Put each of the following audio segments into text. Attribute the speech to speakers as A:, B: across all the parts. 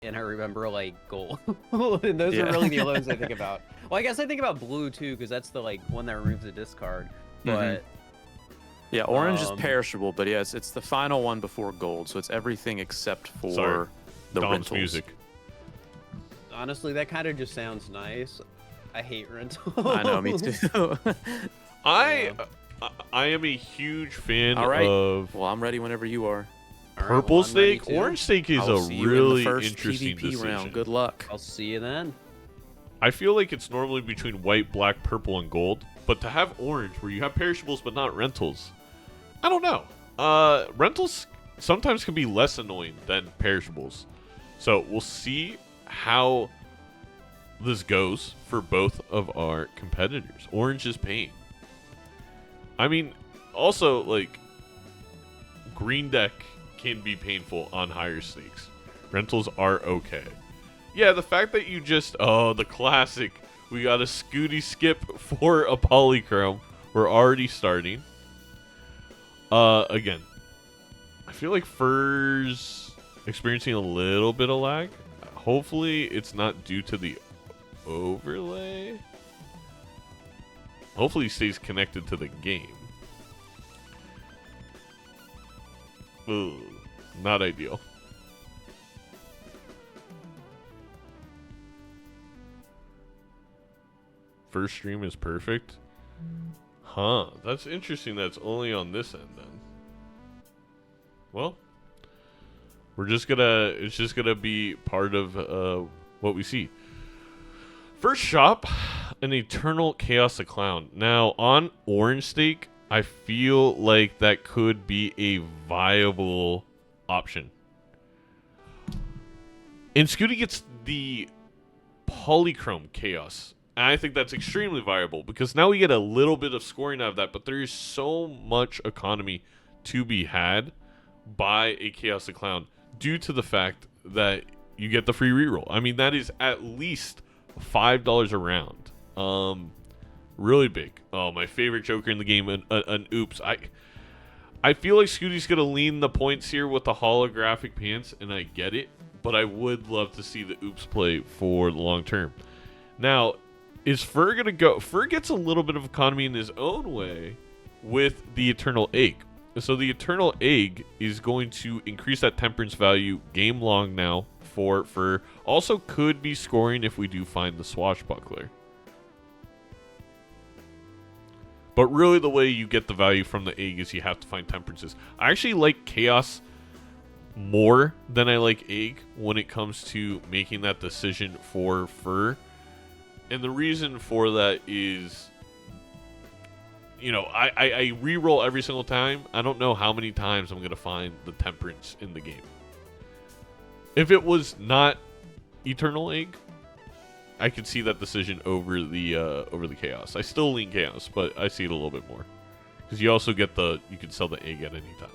A: and I remember like gold. And those are really the only ones I think about. Well, I guess I think about blue too, because that's the like one that removes the discard. But
B: yeah, orange is perishable, but yeah, it's the final one before gold, so it's everything except for the
C: Dom's
B: rentals.
C: music.
A: Honestly, that kind of just sounds nice. I hate rentals.
B: I know, me too.
C: I am a huge fan of.
B: Well, I'm ready whenever you are.
C: Purple
A: well,
C: steak. Orange steak is a really interesting
B: PvP
C: decision.
B: round. Good luck.
A: I'll see you then.
C: I feel like it's normally between white, black, purple, and gold, but to have orange, where you have perishables but not rentals, I don't know. Rentals sometimes can be less annoying than perishables, so we'll see how this goes for both of our competitors. Orange is pain. I mean, also, like, green deck can be painful on higher stakes. Rentals are okay. Yeah, the fact that you just... Oh, the classic. We got a Skoottie skip for a polychrome. We're already starting. Again, I feel like Fur's experiencing a little bit of lag. Hopefully, it's not due to the overlay. Hopefully, he stays connected to the game. Ooh, not ideal. First stream is perfect. Huh, that's interesting that's only on this end then. Well, it's just gonna be part of what we see. First shop, an Eternal Chaos the Clown. Now, on Orange Steak, I feel like that could be a viable option. And Skoottie gets the Polychrome Chaos. And I think that's extremely viable because now we get a little bit of scoring out of that, but there is so much economy to be had by a Chaos the Clown due to the fact that you get the free reroll. I mean, that is at least $5 a round. Really big. Oh, my favorite Joker in the game, an oops. I feel like Skoottie's going to lean the points here with the holographic pants, and I get it, but I would love to see the oops play for the long term. Now, is Fur going to go? Fur gets a little bit of economy in his own way with the Eternal Egg. So the Eternal Egg is going to increase that temperance value game long now for Fur. Also could be scoring if we do find the Swashbuckler. But really the way you get the value from the egg is you have to find temperances. I actually like Chaos more than I like egg when it comes to making that decision for Fur. And the reason for that is, you know, I re-roll every single time. I don't know how many times I'm going to find the temperance in the game. If it was not Eternal Egg, I could see that decision over the Chaos. I still lean Chaos, but I see it a little bit more. Because you also get you can sell the egg at any time.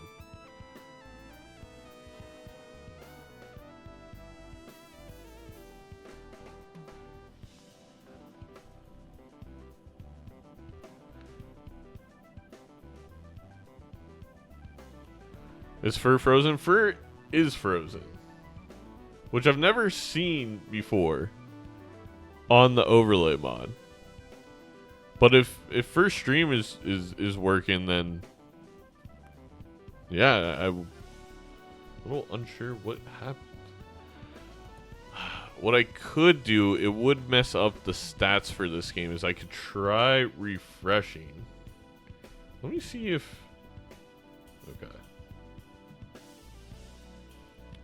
C: Is Fur frozen? Fur is frozen. Which I've never seen before on the overlay mod. But if first stream is working, then yeah, I'm a little unsure what happened. What I could do, it would mess up the stats for this game, is I could try refreshing. Let me see if... Okay.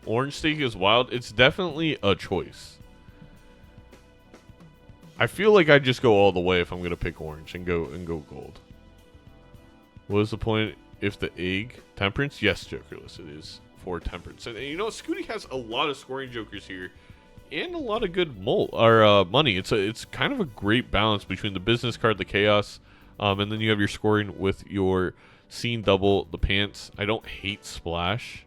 C: Orange Steak is wild. It's definitely a choice. I feel like I'd just go all the way if I'm going to pick orange and go gold. What is the point if the egg... Temperance? Yes, Jokerless, it is for temperance. And you know, Skoottie has a lot of scoring jokers here and a lot of good money. It's kind of a great balance between the business card, the chaos, and then you have your scoring with your scene double, the pants. I don't hate splash.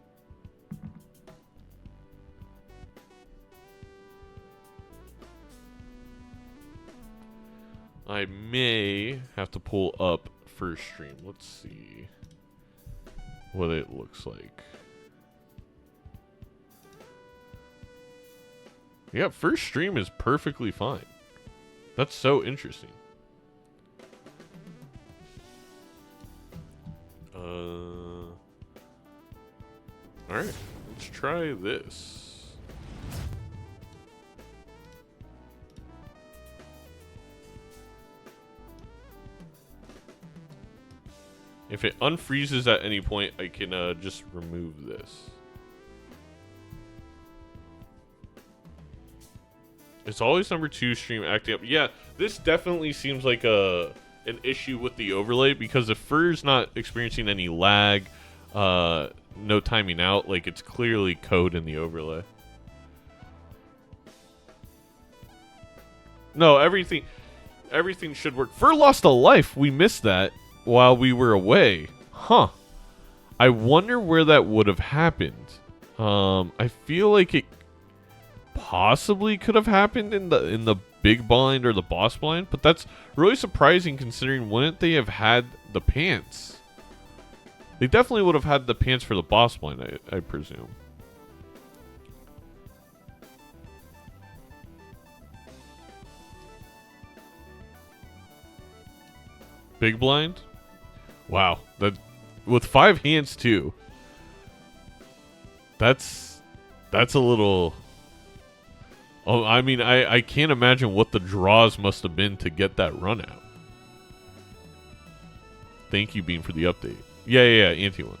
C: I may have to pull up first stream. Let's see what it looks like. Yeah, first stream is perfectly fine. That's so interesting. Alright, let's try this. If it unfreezes at any point, I can just remove this. It's always number 2 stream acting up. Yeah, this definitely seems like an issue with the overlay, because if Fur's not experiencing any lag, no timing out, like, it's clearly code in the overlay. No, everything should work. Fur lost a life. We missed that while we were away. Huh. I wonder where that would have happened. I feel like it possibly could have happened in the big blind or the boss blind, but that's really surprising considering wouldn't they have had the pants? They definitely would have had the pants for the boss blind, I presume. Big blind? Wow, that with 5 hands too. That's a little. Oh, I mean, I can't imagine what the draws must have been to get that run out. Thank you, Bean, for the update. Yeah, anti one.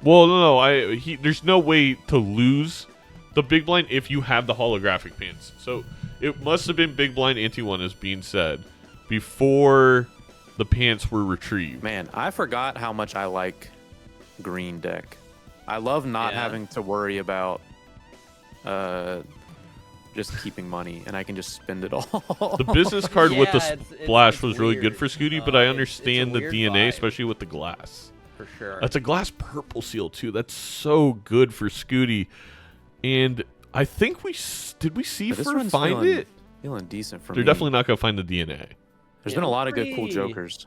C: Well, no, there's no way to lose the big blind if you have the holographic pants. So it must have been big blind anti one, as Bean said, before the pants were retrieved.
B: Man, I forgot how much I like green deck. I love not having to worry about just keeping money, and I can just spend it all.
C: The business card with the splash was really good
A: weird.
C: for Skoottie, but I understand the
A: weird
C: DNA,
A: vibe.
C: especially with the glass.
A: For sure.
C: That's a glass purple seal too. That's so good for Skoottie. And I think did we see
B: But this
C: Fur
B: one's
C: find it?
B: Feeling decent for
C: They're
B: me.
C: definitely not gonna find the DNA.
B: There's been a lot of good cool
A: pretty-
B: jokers.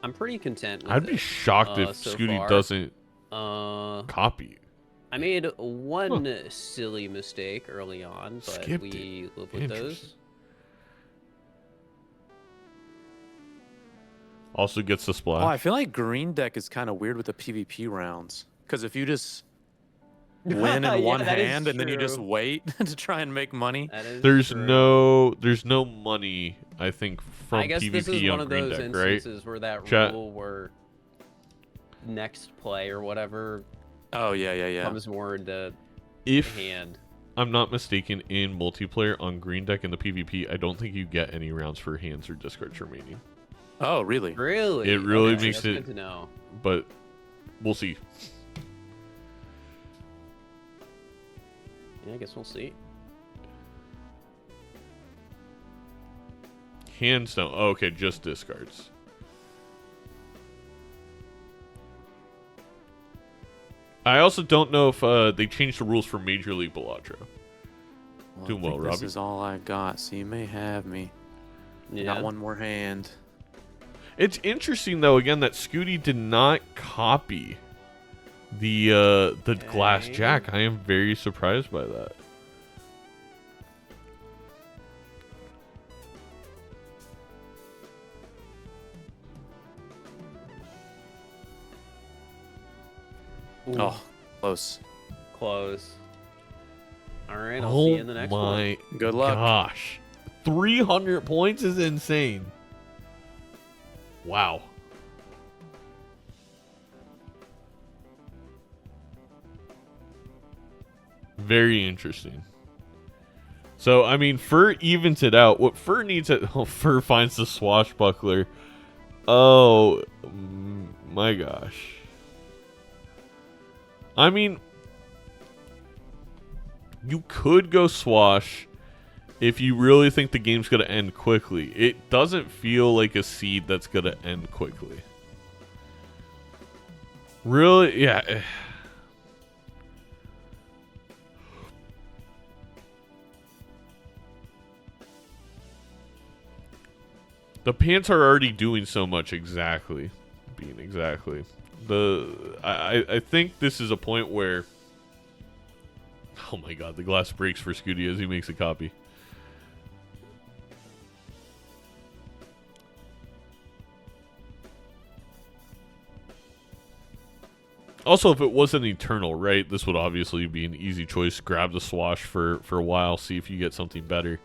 A: I'm pretty content with
C: I'd be
A: it,
C: shocked if
A: so
C: Skoottie
A: far.
C: doesn't
A: I
C: copy.
A: made one silly mistake early on, but
C: Skipped
A: we live with
C: Interesting.
A: those.
C: Also gets the splash.
B: Oh, I feel like green deck is kind of weird with the PvP rounds. Because if you just win in
A: Yeah,
B: one
A: that is
B: hand and then you just
A: true.
B: wait to try and make money.
A: That is
C: there's
A: true.
C: no money, I think, from
A: I guess
C: PvP
A: this is one
C: on
A: of
C: green
A: those
C: deck, right?
A: instances where that
C: Chat.
A: rule where next play or whatever
B: Oh, yeah.
A: comes more into
C: If
A: hand.
C: I'm not mistaken, in multiplayer on green deck in the PvP, I don't think you get any rounds for hands or discards remaining.
B: Oh, really?
A: Really?
C: It really
A: Okay,
C: makes
A: that's
C: it-
A: good to know.
C: But we'll see.
A: Yeah, I guess we'll see.
C: Hands down. Oh, okay, just discards. I also don't know if they changed the rules for Major League Balatro. Doing well,
B: I think
C: Robbie.
B: This is all I got, so you may have me.
A: Yeah.
B: Got one more hand.
C: It's interesting though, again, that Skoottie did not copy the glass
A: Okay.
C: jack. I am very surprised by that.
A: Ooh,
B: Oh, close.
A: close. All right, I'll see you in the next one.
C: my
B: Good luck.
C: gosh. 300 points is insane. Wow. Very interesting. So, I mean, Fur evens it out. What Fur needs it... Oh, Fur finds the swashbuckler. Oh, my gosh. I mean, you could go swash if you really think the game's going to end quickly. It doesn't feel like a seed that's going to end quickly. Really? Yeah. The pants are already doing so much, exactly. bean, exactly. I think this is a point where, oh my god, the glass breaks for Skoottie as he makes a copy. Also, if it wasn't eternal, right, this would obviously be an easy choice. Grab the swash for a while, see if you get something better.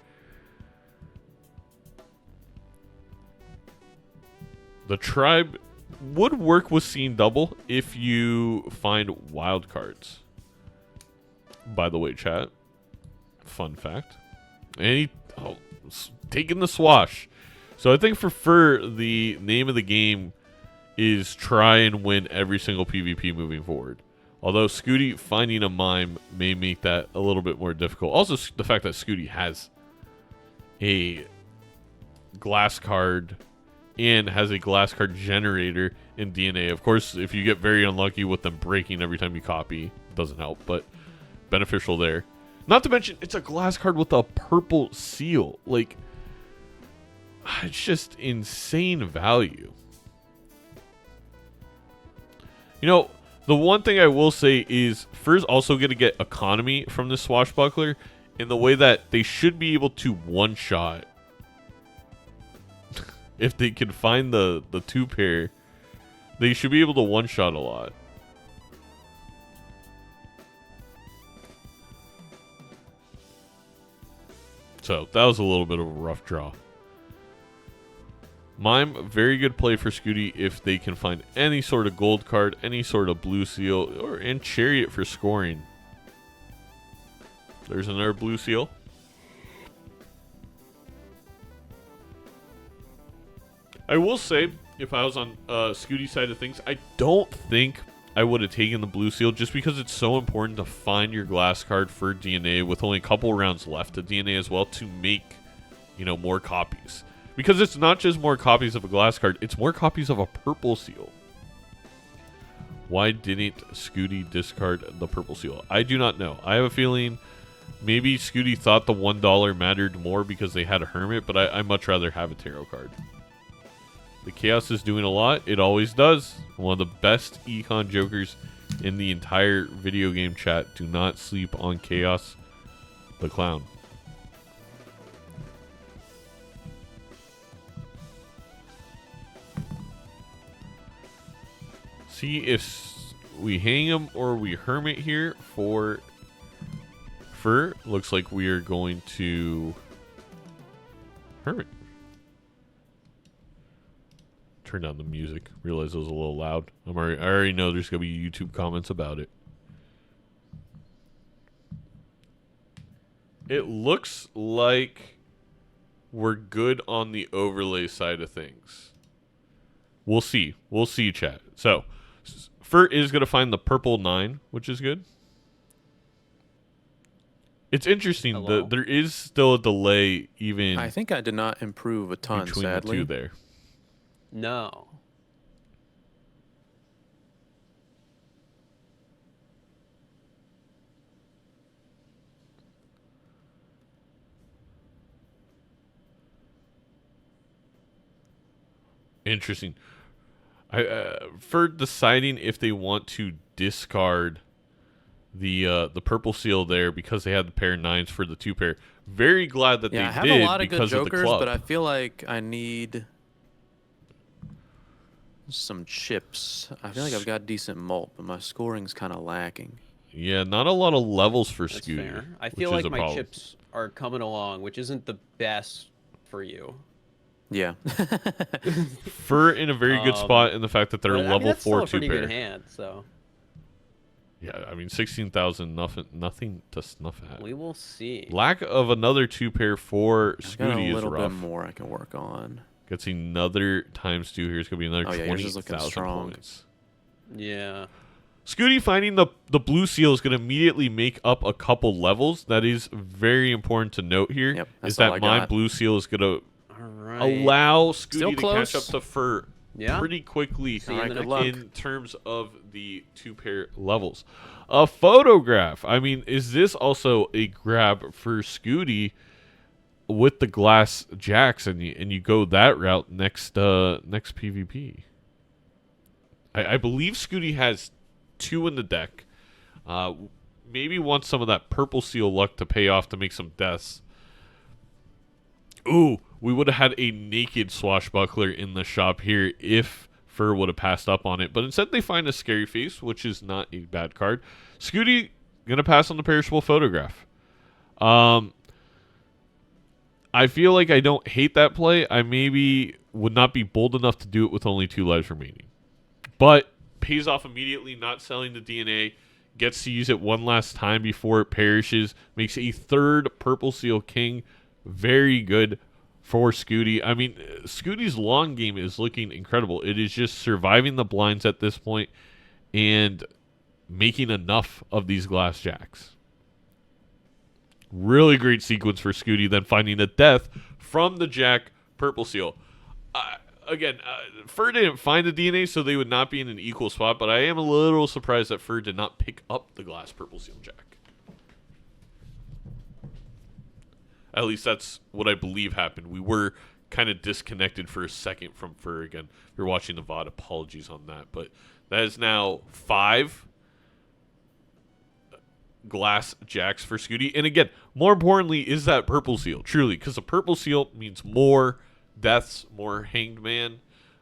C: The tribe would work with seeing double if you find wild cards. By the way, chat, fun fact. And taking the swash. So I think for Fur, the name of the game is try and win every single PvP moving forward. Although Skoottie finding a mime may make that a little bit more difficult. Also, the fact that Skoottie has a glass card and has a glass card generator in DNA. Of course, if you get very unlucky with them breaking every time you copy, it doesn't help, but beneficial there. Not to mention, it's a glass card with a purple seal. Like, it's just insane value. You know, the one thing I will say is Fur's also going to get economy from this swashbuckler in the way that they should be able to one-shot. If they can find the two pair, they should be able to one-shot a lot. So, that was a little bit of a rough draw. Mime, very good play for Skoottie if they can find any sort of gold card, any sort of blue seal, and Chariot for scoring. There's another blue seal. I will say, if I was on Skoottie's side of things, I don't think I would have taken the blue seal just because it's so important to find your glass card for DNA with only a couple rounds left of DNA as well to make, more copies. Because it's not just more copies of a glass card, it's more copies of a purple seal. Why didn't Skoottie discard the purple seal? I do not know. I have a feeling maybe Skoottie thought the $1 mattered more because they had a hermit, but I'd much rather have a tarot card. The Chaos is doing a lot. It always does. One of the best econ jokers in the entire video game chat. Do not sleep on Chaos the Clown. See if we hang him or we hermit here for Fur. Looks like we are going to hermit. Turn down the music. Realize it was a little loud. I already know there's gonna be YouTube comments about it. It looks like we're good on the overlay side of things. We'll see. We'll see, chat. So, Fur is gonna find the purple 9, which is good. It's interesting that there is still a delay even.
B: I think I did not improve a ton,
C: between
B: sadly.
C: the two there.
A: No.
C: Interesting. For deciding if they want to discard the purple seal there because they had the pair of 9s for the 2 pair. Very glad that they did
B: I have a lot of good
C: because of the
B: jokers,
C: club.
B: but I feel like I need some chips. I feel like I've got decent mult, but my scoring's kind of lacking.
C: Yeah, not a lot of levels for
A: That's
C: Skoottie.
A: fair. I feel like my chips are coming along, which isn't the best for you.
B: Yeah.
C: Fur in a very good spot in the fact that they're
A: But,
C: level
A: that's
C: 4
A: still a
C: 2
A: pretty
C: pair.
A: good hand, so
C: Yeah, I mean 16,000, nothing to snuff at.
A: we will see.
C: Lack of another 2 pair for
B: I've got
C: Skoottie
B: a
C: is
B: little bit
C: rough.
B: more I can work on.
C: Gets another times 2 here. It's gonna be another
B: Oh, yeah, yours is looking
C: 20,000
B: strong.
C: points.
A: Yeah.
C: Skoottie finding the blue seal is going to immediately make up a couple levels. That is very important to note here.
B: Yep,
C: Is
B: that's all
C: that
B: I
C: my
B: got.
C: blue seal is going to
A: All right.
C: allow
B: Still
C: Skoottie to catch up
B: close.
C: to Fur
A: Yeah.
C: pretty quickly
A: See you in the
B: Alright,
A: next
B: good luck.
C: in terms of the 2 pair levels. A photograph. I mean, is this also a grab for Skoottie with the glass jacks and you go that route next PvP? I believe Skoottie has 2 in the deck. Maybe wants some of that purple seal luck to pay off to make some deaths. Ooh, we would have had a naked swashbuckler in the shop here if Fur would have passed up on it. But instead they find a scary face, which is not a bad card. Skoottie gonna pass on the perishable photograph. I feel like I don't hate that play. I maybe would not be bold enough to do it with only 2 lives remaining. But pays off immediately, not selling the DNA. Gets to use it one last time before it perishes. Makes a 3rd Purple Seal King. Very good for Skoottie. I mean, Skoottie's long game is looking incredible. It is just surviving the blinds at this point and making enough of these glass jacks. Really great sequence for Skoottie, then finding a death from the Jack Purple Seal. Again, Fur didn't find the DNA, so they would not be in an equal spot, but I am a little surprised that Fur did not pick up the glass Purple Seal Jack. At least that's what I believe happened. We were kind of disconnected for a second from Fur again. If you're watching the VOD, apologies on that. But that is now 5 glass jacks for Skoottie. And again, more importantly, is that Purple Seal, truly. Because the Purple Seal means more deaths, more Hanged Man,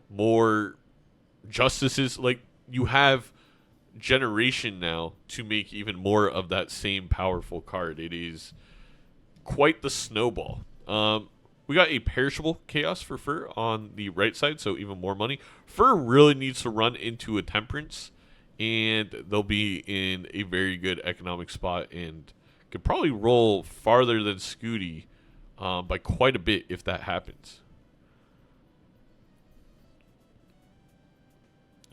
C: more justices. Like, you have generation now to make even more of that same powerful card. It is quite the snowball. We got a perishable chaos for Fur on the right side, so even more money. Fur really needs to run into a temperance, and they'll be in a very good economic spot and could probably roll farther than Skoottie by quite a bit if that happens.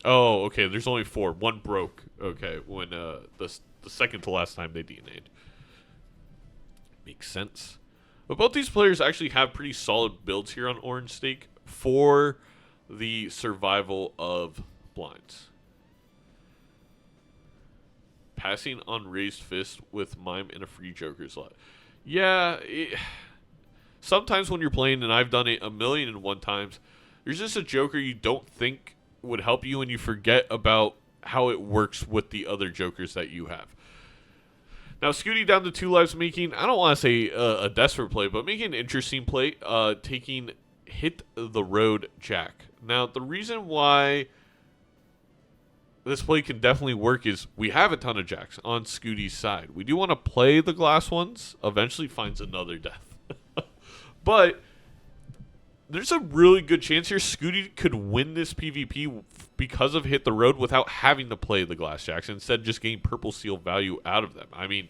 C: Oh, okay. There's only 4. 1 broke. Okay, when the second to last time they DNA'd. Makes sense. But both these players actually have pretty solid builds here on Orange Stake for the survival of blinds. Passing on Raised Fist with Mime and a free Joker slot. Yeah, sometimes when you're playing, and I've done it 1,000,001 times, there's just a Joker you don't think would help you, and you forget about how it works with the other Jokers that you have. Now, Skoottie down to 2 lives, making, I don't want to say a desperate play, but making an interesting play, taking Hit the Road Jack. Now, the reason why this play can definitely work is we have a ton of jacks on Skoottie's side. We do want to play the glass ones, eventually finds another death. But there's a really good chance here Skoottie could win this PvP because of Hit the Road without having to play the glass jacks, instead just getting Purple Seal value out of them. I mean,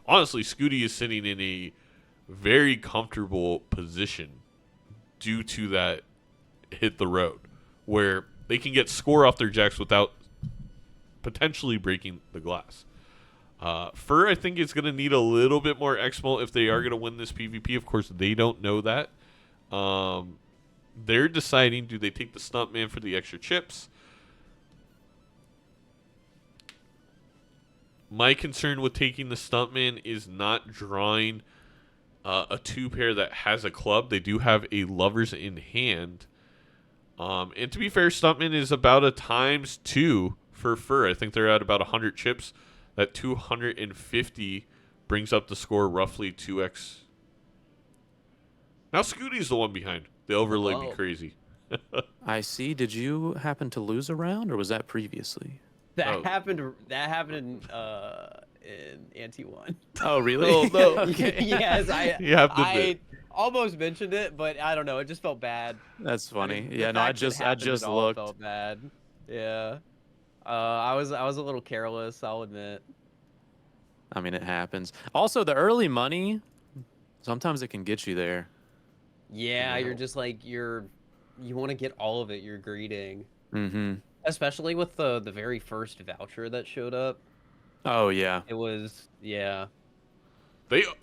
C: honestly, Skoottie is sitting in a very comfortable position due to that Hit the Road, where they can get score off their jacks without potentially breaking the glass. Fur, I think, is going to need a little bit more Exmo if they are going to win this PvP. Of course, they don't know that. They're deciding, do they take the Stuntman for the extra chips? My concern with taking the Stuntman is not drawing a 2-pair that has a club. They do have a Lovers in hand. And to be fair, Stuntman is about a ×2 for Fur. I think they're at about 100 chips. That 250 brings up the score roughly 2x. Now Skoottie's the one behind. The overlay be crazy.
B: I see. Did you happen to lose a round, or was that previously?
A: That happened. That happened in Ante 1.
B: Oh, really?
C: Oh, no.
B: Okay.
A: Yes,
C: I
A: almost mentioned it, but I don't know. It just felt bad.
B: That's funny.
A: The
B: Yeah, no, I
A: fact it
B: just
A: happened at all
B: looked.
A: Felt bad. Yeah. I was a little careless, I'll admit.
B: I mean, it happens. Also, the early money, sometimes it can get you there.
A: Yeah, you're just like you want to get all of it. You're greeting.
B: Mm-hmm.
A: Especially with the very first voucher that showed up.
B: Oh yeah.
A: It was
C: They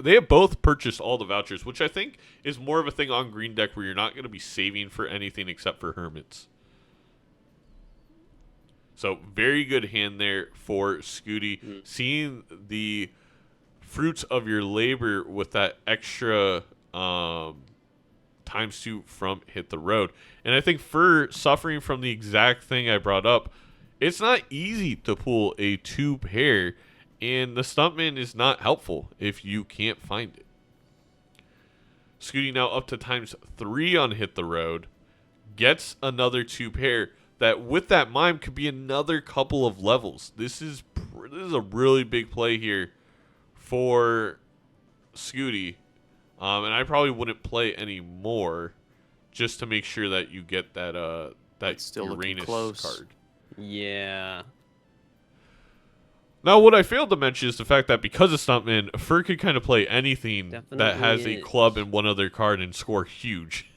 C: have both purchased all the vouchers, which I think is more of a thing on green deck where you're not going to be saving for anything except for hermits. So very good hand there for Skoottie.
A: Mm.
C: Seeing the fruits of your labor with that extra ×2 from Hit the Road. And I think Fur, suffering from the exact thing I brought up, It's not easy to pull a 2 pair, and the Stuntman is not helpful if you can't find it. Skoottie now up to ×3 on Hit the Road. Gets another 2 pair that with that mime could be another couple of levels. This is a really big play here for Skoottie. And I probably wouldn't play any more just to make sure that you get that that
B: still
C: Uranus
B: close.
C: card.
A: Yeah.
C: Now, what I failed to mention is the fact that because of Stuntman, Fur could kind of play anything that
A: Definitely
C: has a
A: is.
C: club and one other card and score huge.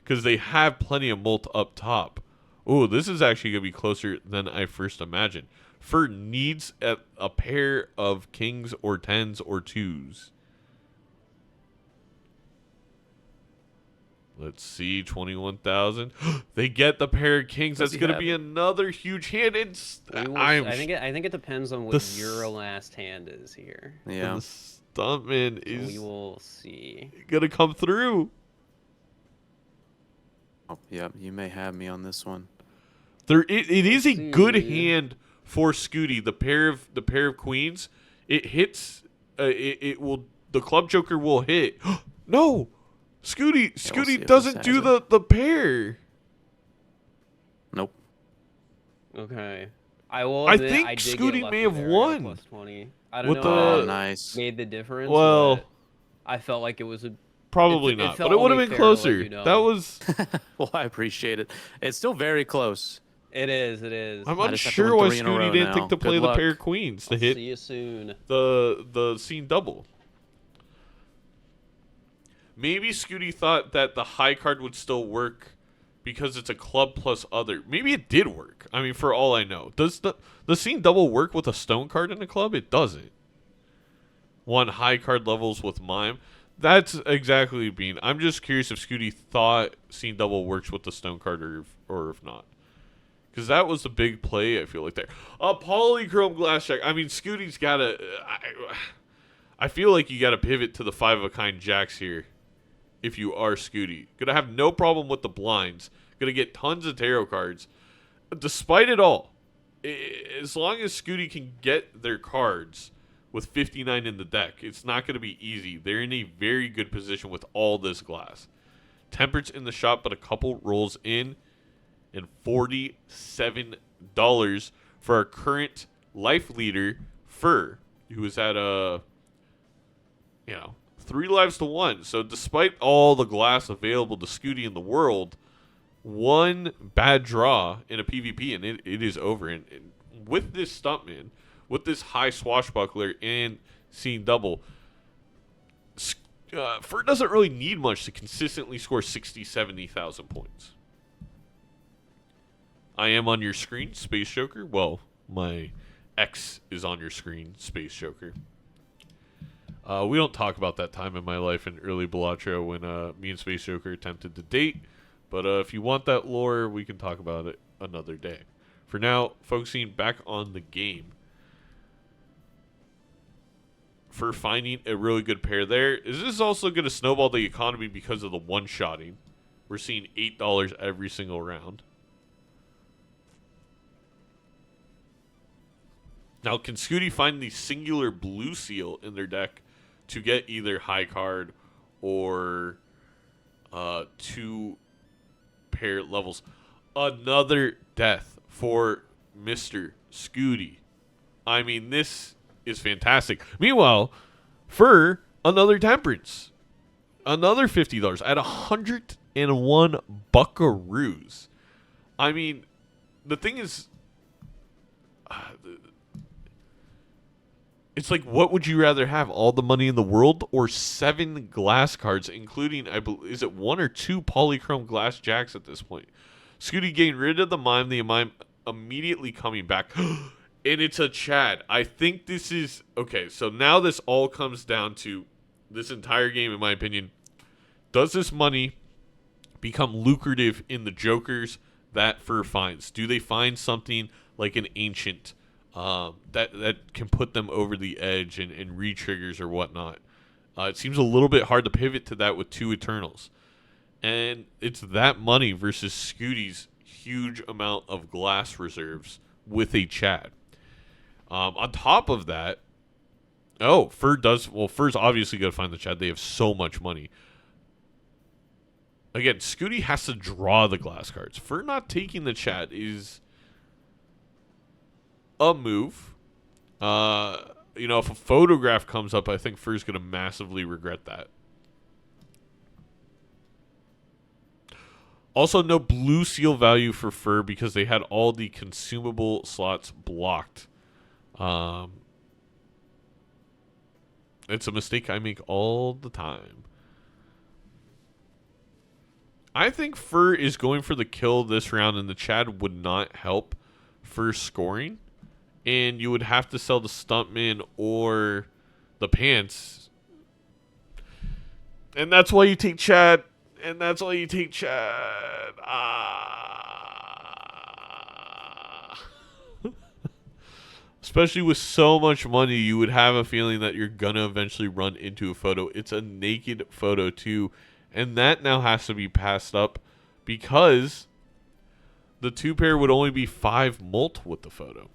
C: Because they have plenty of mult up top. Ooh, this is actually going to be closer than I first imagined. Fur needs a pair of kings or 10s or 2s. Let's see, 21,000. They get the pair of kings. That's going to be another huge hand.
A: I think it depends on what your last hand is here.
B: Yeah.
C: The Stuntman is
A: We will see.
C: going to come through.
B: Oh, yeah, you may have me on this one.
C: It is a good hand for Skoottie. The pair of queens. It hits. It will. The club joker will hit. No, Skoottie doesn't do the pair.
B: Nope.
A: Okay. I will.
C: I
A: admit,
C: think
A: I did
C: Skoottie
A: get
C: may
A: lucky
C: have
A: there. I got
C: won.
A: plus 20. I don't
C: With
A: know.
C: the-
B: Oh, nice.
A: Made the difference.
C: Well,
A: but I felt like it was a.
C: Probably
A: it
C: not,
A: felt
C: but it would have
A: only
C: been
A: fair to let
C: closer.
A: you know.
C: That was.
B: Well, I appreciate it. It's still very close.
A: It is. It is.
C: I'm
B: I just have to
C: unsure
B: win
C: why
B: 3 in a
C: Skoottie
B: row
C: didn't
B: now.
C: think to
B: Good
C: play the
B: luck.
C: pair of queens to
A: I'll
C: hit
A: see you soon.
C: the scene double. Maybe Skoottie thought that the high card would still work because it's a club plus other. Maybe it did work. I mean, for all I know. Does the scene double work with a stone card in a club? It doesn't. One high card levels with mime. That's exactly Bean. I'm just curious if Skoottie thought scene double works with the stone card or if not. Because that was the big play, I feel like, there. A polychrome glass check. I mean, Skootie's got to... I feel like you got to pivot to the 5-of-a-kind jacks here if you are Skoottie. Going to have no problem with the blinds. Going to get tons of tarot cards. Despite it all, as long as Skoottie can get their cards with 59 in the deck, it's not going to be easy. They're in a very good position with all this glass. Temperance in the shop, but a couple rolls in. And $47 for our current life leader, Fur, who is at 3 lives to 1. So despite all the glass available to Skoottie in the world, one bad draw in a PvP and it is over. And with this Stuntman, with this high swashbuckler and scene double, Fur doesn't really need much to consistently score 60, 70,000 points. I am on your screen, Space Joker. Well, my X is on your screen, Space Joker. We don't talk about that time in my life in early Balatro when me and Space Joker attempted to date. But if you want that lore, we can talk about it another day. For now, focusing back on the game. For finding a really good pair there. Is this also going to snowball the economy because of the one-shotting? We're seeing $8 every single round. Now, can Skoottie find the singular blue seal in their deck to get either high card or 2 pair levels? Another death for Mr. Skoottie. I mean, this is fantastic. Meanwhile, Fur, another temperance. Another $50 at 101 buckaroos. I mean, the thing is... It's like, what would you rather have? All the money in the world or 7 glass cards, including, is it 1 or 2 polychrome glass jacks at this point? Skoottie getting rid of the mime immediately coming back. And it's a Chad. I think this is... Okay, so now this all comes down to this entire game, in my opinion. Does this money become lucrative in the jokers that Fur finds? Do they find something like an ancient... that can put them over the edge and re-triggers or whatnot. It seems a little bit hard to pivot to that with 2 Eternals. And it's that money versus Skoottie's huge amount of glass reserves with a Chad. On top of that, Fur's obviously going to find the Chad. They have so much money. Again, Skoottie has to draw the glass cards. Fur not taking the Chad is a move. You know, if a photograph comes up, I think Fur's going to massively regret that. Also, no blue seal value for Fur because they had all the consumable slots blocked. It's a mistake I make all the time. I think Fur is going for the kill this round, and the Chad would not help Fur scoring. And you would have to sell the Stuntman or the pants. And that's why you take Chad. And that's why you take Chad. Especially with so much money, you would have a feeling that you're going to eventually run into a photo. It's a naked photo, too. And that now has to be passed up because the 2-pair would only be 5 mult with the photo.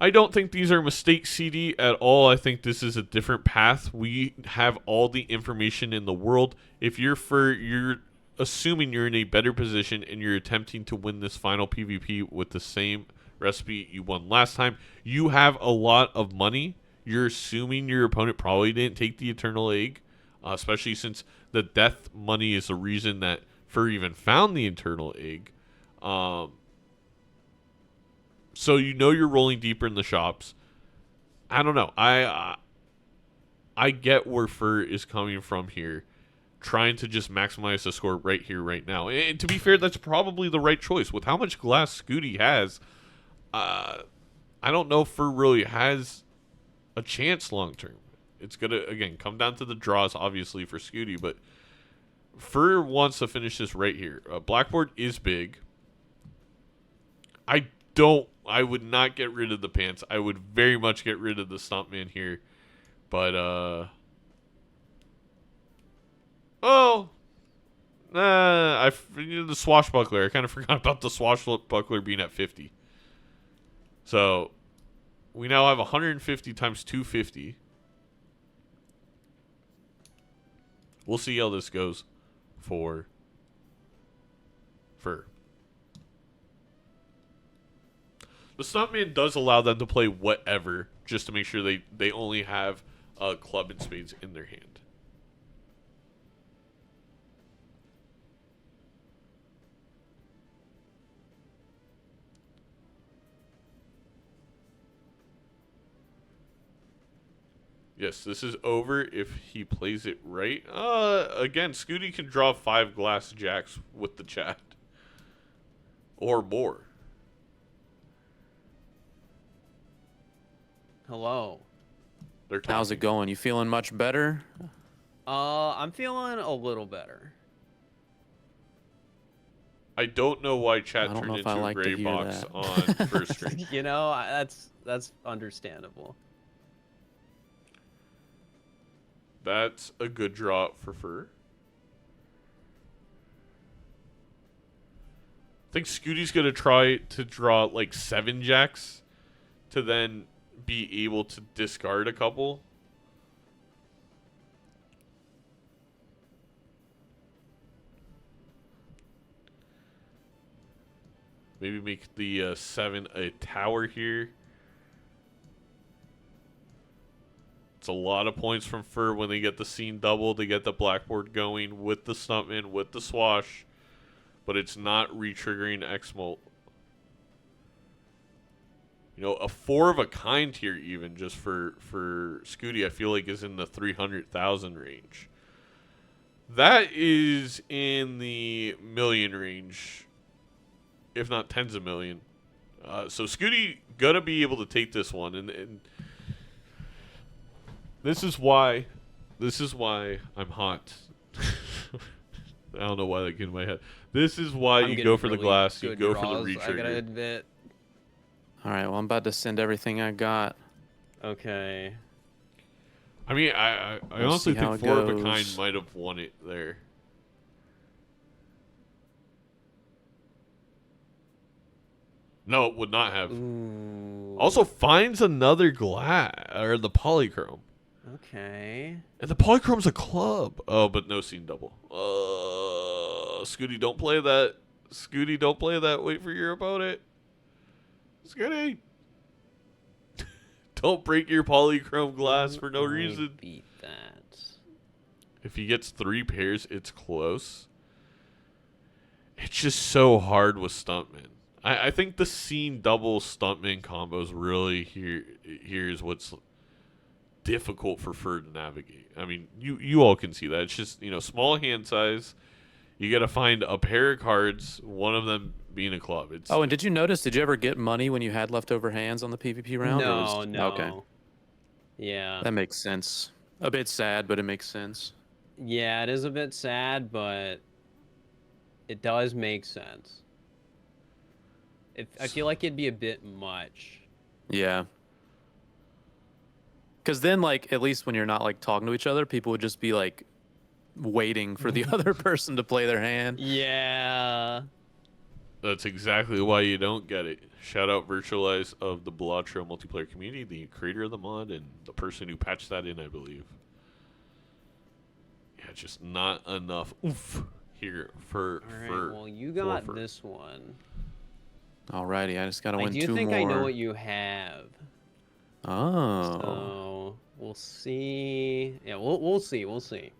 C: I don't think these are mistakes, CD, at all. I think this is a different path. We have all the information in the world. If you're you're assuming you're in a better position and you're attempting to win this final PvP with the same recipe you won last time, you have a lot of money. You're assuming your opponent probably didn't take the Eternal Egg, especially since the death money is the reason that Fur even found the Eternal Egg. So you know you're rolling deeper in the shops. I don't know. I get where Fur is coming from here, trying to just maximize the score right here, right now. And to be fair, that's probably the right choice. With how much glass Skoottie has, I don't know if Fur really has a chance long term. It's going to, again, come down to the draws, obviously, for Skoottie, but Fur wants to finish this right here. Blackboard is big. I would not get rid of the pants. I would very much get rid of the Stuntman here. But, the Swashbuckler. I kind of forgot about the Swashbuckler being at 50. So, we now have 150 times 250. We'll see how this goes for Fur. The Stuntman does allow them to play whatever, just to make sure they only have a club and spades in their hand. Yes, this is over if he plays it right. Again, Skoottie can draw 5 glass jacks with the Chad. Or more.
A: Hello.
B: How's it going? You feeling much better?
A: I'm feeling a little better.
C: I don't know why chat
B: I don't
C: turned
B: know if I
C: into a
B: like to
C: gray
B: hear
C: box
B: that.
C: on first stream.
A: You know, that's understandable.
C: That's a good draw for Fur. I think Skootie's going to try to draw like 7 jacks to then be able to discard a couple. Maybe make the 7 a tower here. It's a lot of points from Fur when they get the scene double. They get the blackboard going with the Stuntman, with the Swash. But it's not re-triggering X-Molt. You know, a 4 of a kind here even just for Skoottie I feel like is in the 300,000 range. That is in the million range, if not tens of million. So Skoottie gonna be able to take this one, and this is why I'm hot. I don't know why that came in my head. This is why you go for the glass, you go for the re-trigger.
A: I gotta admit.
B: All right, well, I'm about to send everything I got.
A: Okay.
C: I mean, I honestly think 4 of a kind might have won it there. No, it would not have.
A: Ooh.
C: Also finds another glass or the polychrome.
A: Okay.
C: And the polychrome's a club. Oh, but no scene double. Skoottie, don't play that. Skoottie, don't play that. Wait for your opponent. Skoottie. Don't break your polychrome glass for no reason.
A: Beat that.
C: If he gets 3 pairs, it's close. It's just so hard with Stuntman. I think the scene double Stuntman combos really here's what's difficult for Fur to navigate. I mean, you all can see that. It's just, small hand size. You got to find a pair of cards, one of them being a club.
B: Oh, and did you ever get money when you had leftover hands on the PvP round?
A: No.
B: Okay.
A: Yeah.
B: That makes sense. A bit sad, but it makes sense.
A: Yeah, it is a bit sad, but it does make sense. I feel like it'd be a bit much.
B: Yeah. Because then, at least when you're not, talking to each other, people would just be, waiting for the other person to play their hand.
A: Yeah.
C: That's exactly why you don't get it. Shout out Virtualize of the Balatro multiplayer community, the creator of the mod, and the person who patched that in, I believe. Yeah, just not enough oomph here for...
A: All right, well, you got this one.
B: Alrighty, I just gotta win 2 more.
A: I do think I know what you have.
B: Oh.
A: So we'll see. Yeah, we'll see.
B: Alrighty.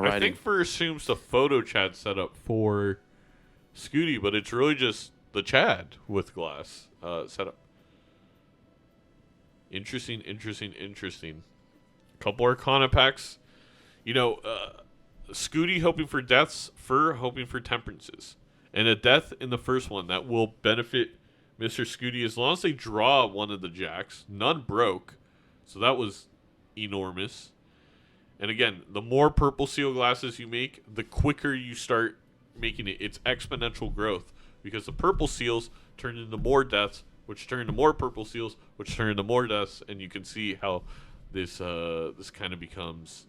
C: I think Fur assumes the photo chat setup for Skoottie, but it's really just the Chad with glass setup. Interesting. Couple Arcana packs. Skoottie hoping for deaths, Fur hoping for temperances. And a death in the first one that will benefit Mr. Skoottie as long as they draw one of the jacks. None broke, so that was enormous. And again, the more purple seal glasses you make, the quicker you start making it. It's exponential growth because the purple seals turn into more deaths, which turn into more purple seals, which turn into more deaths, and you can see how this kind of becomes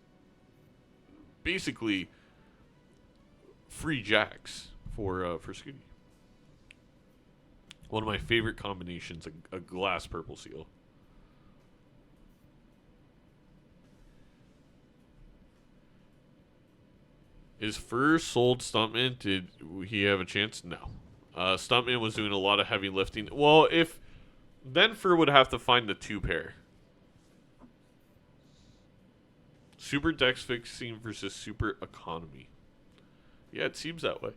C: basically free jacks for Skoottie. One of my favorite combinations, a glass purple seal. Is Fur sold Stuntman? Did he have a chance? No. Stuntman was doing a lot of heavy lifting. Well, then Fur would have to find the 2 pair. Super Dex Fixing versus Super Economy. Yeah, it seems that way.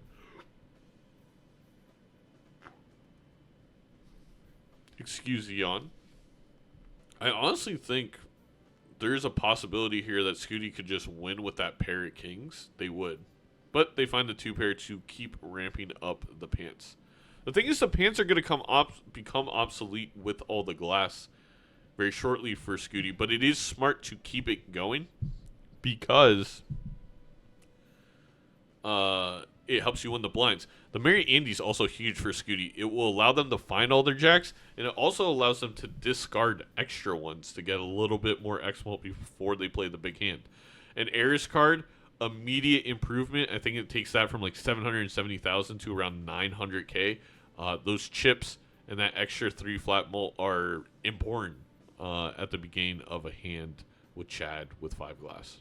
C: Excuse the yawn. I honestly think there's a possibility here that Skoottie could just win with that pair of kings. They would. But they find the 2 pair to keep ramping up the pants. The thing is, the pants are going to become obsolete with all the glass very shortly for Skoottie. But it is smart to keep it going because it helps you win the blinds. The Mary Andy's also huge for Skoottie. It will allow them to find all their jacks, and it also allows them to discard extra ones to get a little bit more X-Mult before they play the big hand. An Eris card, immediate improvement. I think it takes that from 770,000 to around 900k. Those chips and that extra 3 flat mult are important at the beginning of a hand with Chad with 5 glass.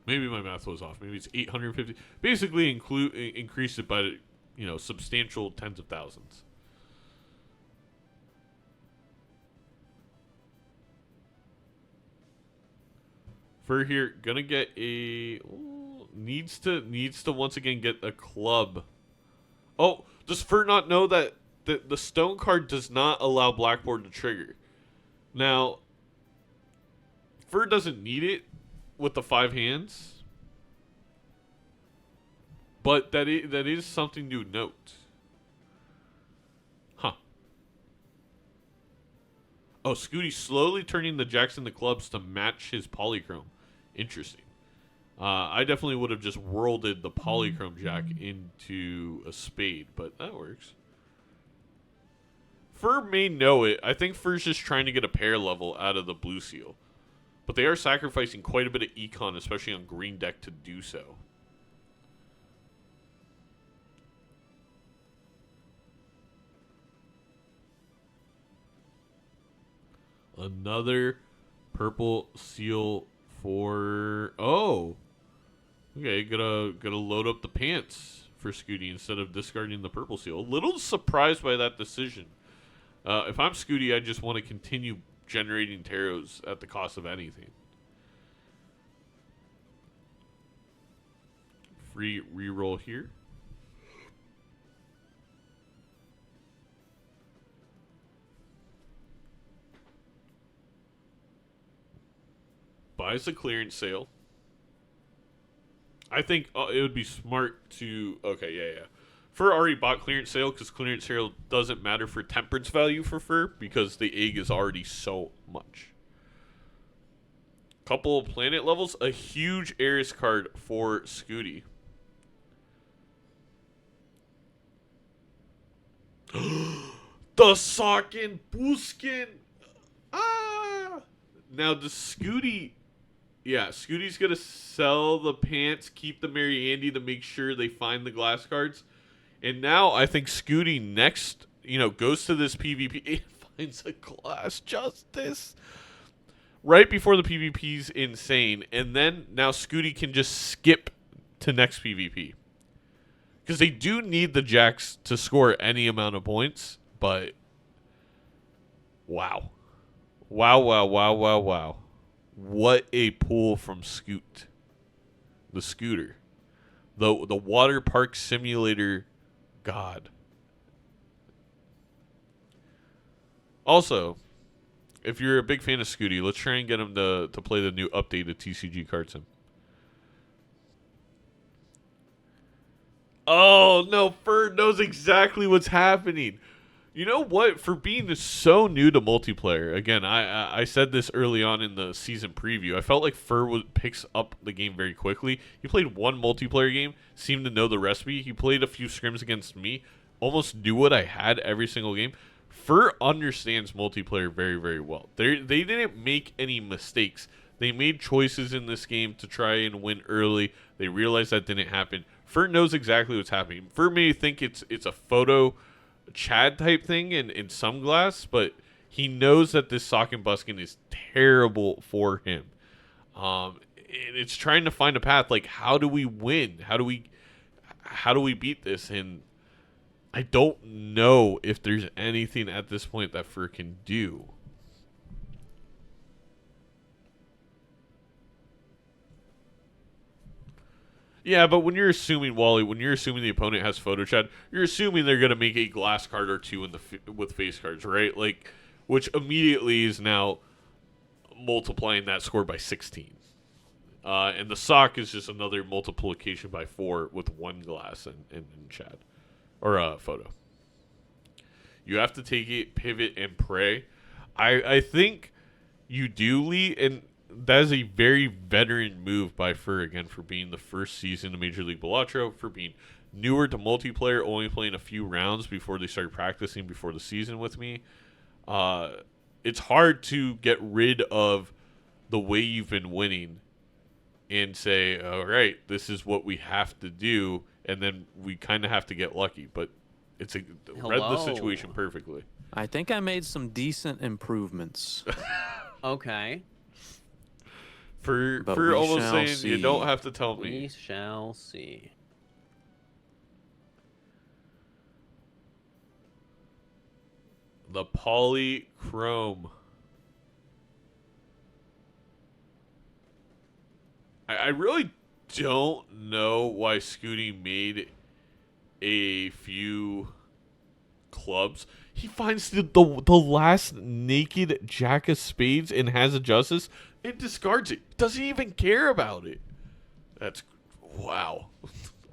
C: Maybe my math was off. Maybe it's 850. Basically, increase it by substantial tens of thousands. Fur here gonna get needs to once again get a club. Oh, does Fur not know that the stone card does not allow Blackboard to trigger? Now, Fur doesn't need it with the 5 hands, but that is something to note. Huh. Oh, Skoottie slowly turning the jacks into clubs to match his polychrome. Interesting. I definitely would have just worlded the polychrome jack into a spade, but that works. Fur may know it. I think Fur's just trying to get a pair level out of the blue seal. But they are sacrificing quite a bit of econ, especially on green deck, to do so. Another purple seal for... Oh! Okay, gotta load up the pants for Skoottie instead of discarding the purple seal. A little surprised by that decision. If I'm Skoottie, I just want to continue generating taros at the cost of anything. Free reroll here. Buys a clearance sale. I think it would be smart to... Okay, yeah. Fur already bought clearance sale because clearance sale doesn't matter for temperance value for fur because the egg is already so much. Couple of planet levels. A huge Eris card for Skoottie. The Socken Buskin. Ah! Now the Skoottie... Yeah, Skootie's going to sell the pants, keep the Mary Andy to make sure they find the glass cards. And now I think Skoottie next, goes to this PvP and finds a glass justice. Right before the PvP's insane. And then now Skoottie can just skip to next PvP. Because they do need the Jacks to score any amount of points. But, wow. Wow. What a pull from Skoot. The scooter. The water park simulator god. Also, if you're a big fan of Skoottie, let's try and get him to play the new updated TCG card sim. Oh, no, Fur knows exactly what's happening. You know what? For being so new to multiplayer, again, I said this early on in the season preview. I felt like Fur picks up the game very quickly. He played one multiplayer game, seemed to know the recipe. He played a few scrims against me, almost knew what I had every single game. Fur understands multiplayer very, very well. They didn't make any mistakes. They made choices in this game to try and win early. They realized that didn't happen. Fur knows exactly what's happening. Fur may think it's a photo Chad type thing in some glass, but he knows that this sock and buskin is terrible for him. And it's trying to find a path. Like, how do we win? How do we beat this? And I don't know if there's anything at this point that Fur can do. Yeah, but when you're assuming, Wally, when you're assuming the opponent has photo chat, you're assuming they're going to make a glass card or two with face cards, right? Like, which immediately is now multiplying that score by 16. And the sock is just another multiplication by 4 with one glass and chat. Or photo. You have to take it, pivot, and pray. I think you do, Lee, and that is a very veteran move by Fur, again, for being the first season of Major League Balatro, for being newer to multiplayer, only playing a few rounds before they started practicing before the season with me. It's hard to get rid of the way you've been winning and say, all right, this is what we have to do, and then we kind of have to get lucky. But read the situation perfectly.
B: I think I made some decent improvements.
A: Okay.
C: For almost saying see. You don't have to tell me.
A: We shall see.
C: The polychrome. I really don't know why Skoottie made a few clubs. He finds the last naked Jack of Spades and has a Justice and discards it. Doesn't even care about it. That's wow.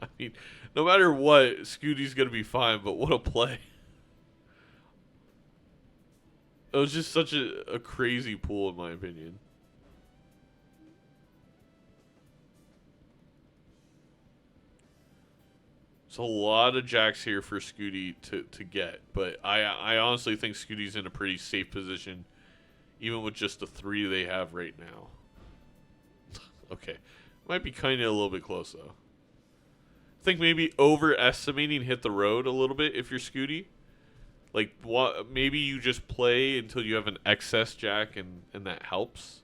C: I mean, no matter what, Skootie's gonna be fine. But what a play! It was just such a crazy pull, in my opinion. It's a lot of jacks here for Skoottie to get, but I honestly think Skootie's in a pretty safe position, even with just the 3 they have right now. Okay, might be kind of a little bit close though. I think maybe overestimating hit the road a little bit if you're Skoottie. Like, what? Maybe you just play until you have an excess jack, and that helps.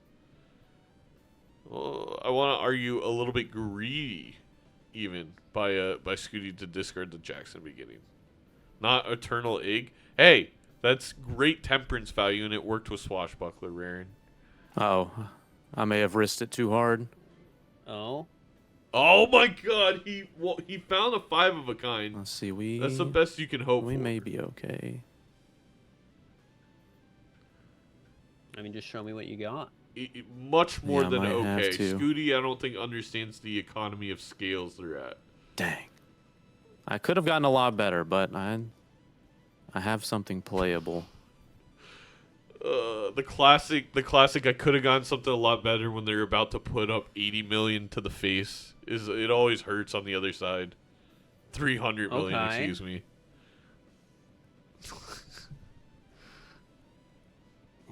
C: I want to argue a little bit greedy, even by Skoottie to discard the jacks in the beginning. Not Eternal Egg. Hey, that's great temperance value, and it worked with Swashbuckler, Raren.
B: Oh, I may have risked it too hard.
A: Oh.
C: Oh my God! He found a 5 of a kind.
B: Let's see,
C: That's the best you can hope
B: we
C: for.
B: may be okay.
A: I mean, just show me what you got.
C: Much more
B: Yeah,
C: than
B: might have
C: okay.
B: to.
C: Skoottie, I don't think understands the economy of scales they're at.
B: Dang. I could have gotten a lot better, but I have something playable.
C: The classic. I could have gotten something a lot better when they're about to put up 80 million to the face. It always hurts on the other side. 300 million,
A: Okay.
C: excuse me.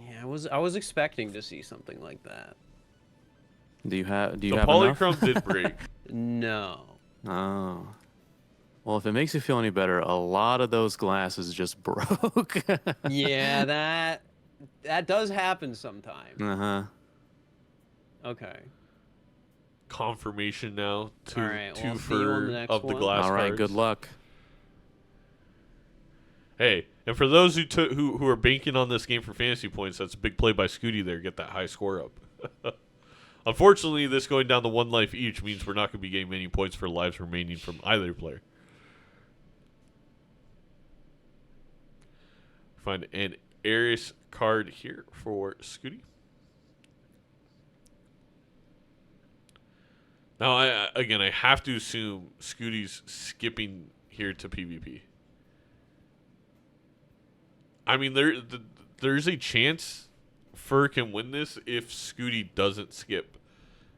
A: Yeah, I was expecting to see something like that.
B: Do you have
C: The
B: enough?
C: polychrome did break.
A: No.
B: Oh. Well, if it makes you feel any better, a lot of those glasses just broke.
A: Yeah, that does happen sometimes.
B: Uh-huh.
A: Okay.
C: Confirmation now. Two,
A: All right,
C: two
A: well, see you on the next
C: of the
A: one.
C: glass
B: All right,
C: cards.
B: good luck.
C: Hey, and for those who are banking on this game for fantasy points, that's a big play by Skoottie there. Get that high score up. Unfortunately, this going down to 1 life each means we're not going to be getting many points for lives remaining from either player. Find an Aries card here for Skoottie. Now, I have to assume Skootie's skipping here to PvP. I mean, there's a chance Fur can win this if Skoottie doesn't skip,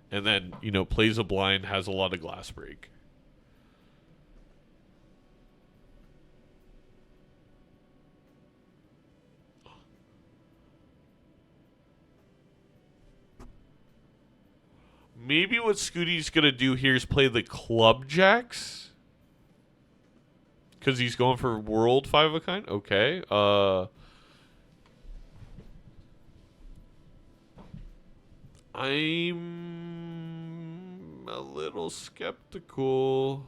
C: and then plays a blind, has a lot of glass break. Maybe what Skootie's gonna do here is play the club jacks. Because he's going for world 5 of a kind? Okay. I'm a little skeptical.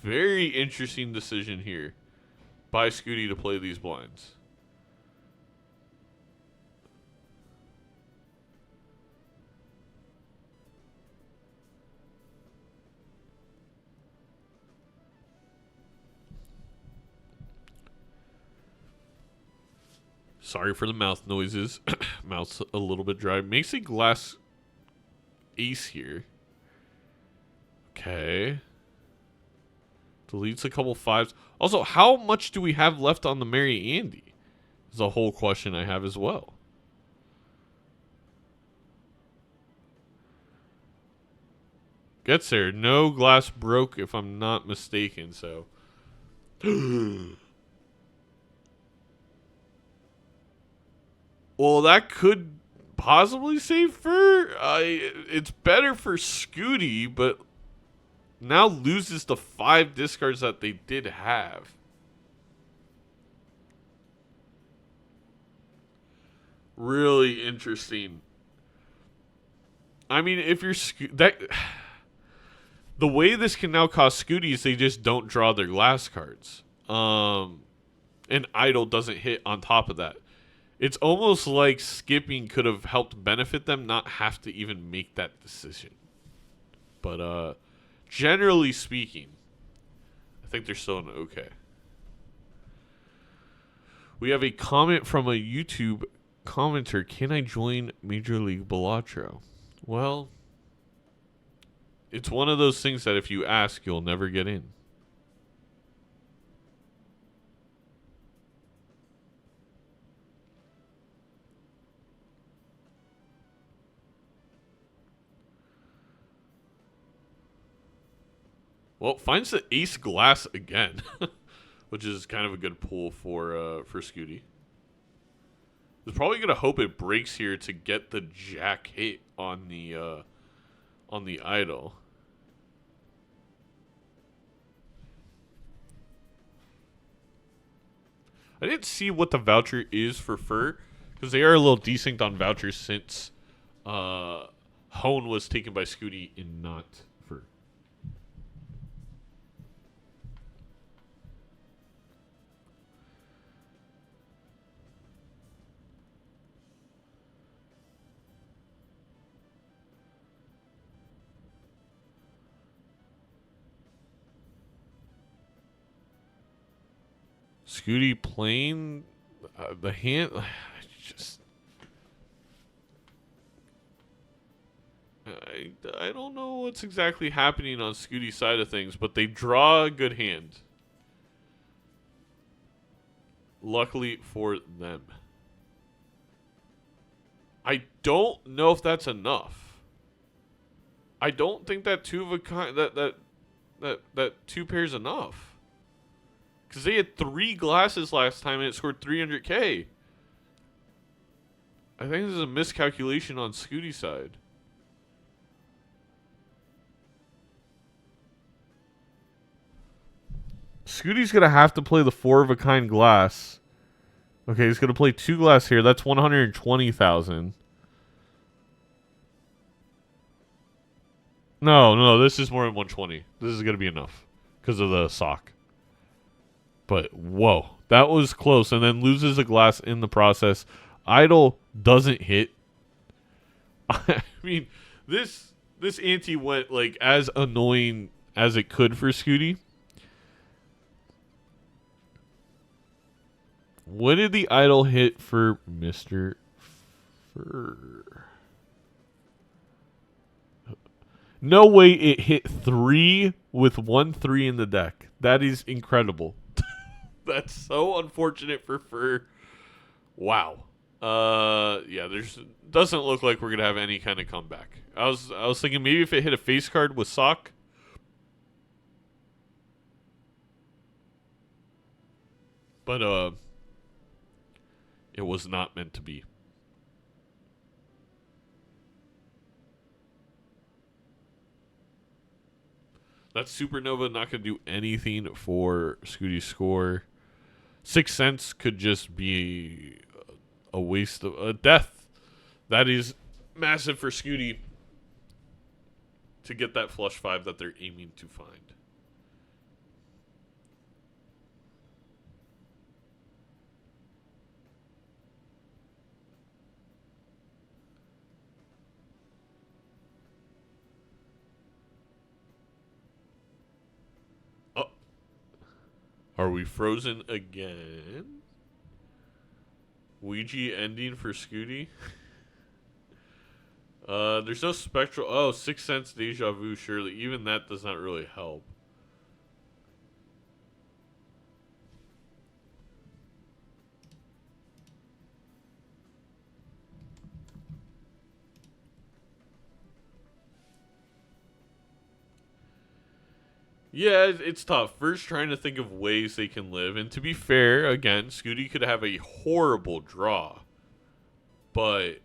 C: Very interesting decision here by Skoottie to play these blinds. Sorry for the mouth noises. Mouth's a little bit dry. Makes a glass ace here. Okay. Deletes a couple 5s. Also, how much do we have left on the Mary Andy? Is a whole question I have as well. Gets there. No glass broke if I'm not mistaken, so. Well, that could possibly save Fur. It's better for Skoottie, but now loses the 5 discards that they did have. Really interesting. I mean, if you're the way this can now cost Skoottie is they just don't draw their glass cards. And Idol doesn't hit on top of that. It's almost like skipping could have helped benefit them, not have to even make that decision. But generally speaking, I think they're still an okay. We have a comment from a YouTube commenter. Can I join Major League Balatro? Well, it's one of those things that if you ask, you'll never get in. Well, finds the ace glass again, which is kind of a good pull for Skoottie. He's probably gonna hope it breaks here to get the jack hit on the idol. I didn't see what the voucher is for fur, because they are a little desynced on vouchers since Hone was taken by Skoottie and not fur. Skoottie playing the hand. Just I don't know what's exactly happening on Skootie's side of things, but they draw a good hand. Luckily for them. I don't know if that's enough. I don't think that two of a kind that two pairs enough. Because they had 3 glasses last time and it scored 300k. I think this is a miscalculation on Skootie's side. Skootie's going to have to play the 4 of a kind glass. Okay, he's going to play 2 glass here. That's 120,000. No, this is more than 120. This is going to be enough because of the sock. But, whoa, that was close. And then loses a glass in the process. Idol doesn't hit. I mean, this ante went, like, as annoying as it could for Skoottie. What did the idol hit for Mr. Fur? No way it hit 3 with 1 3 in the deck. That is incredible. That's so unfortunate for Fur. Wow. Yeah, doesn't look like we're gonna have any kind of comeback. I was thinking maybe if it hit a face card with sock. But it was not meant to be. That Supernova not going to do anything for Skootie's score. 6 cents could just be a waste of a death. That is massive for Skoottie to get that flush 5 that they're aiming to find. Are we frozen again? Ouija ending for Skoottie? There's no spectral. Oh, 6 cents deja vu, surely. Even that does not really help. Yeah, it's tough. First, trying to think of ways they can live. And to be fair, again, Skoottie could have a horrible draw. But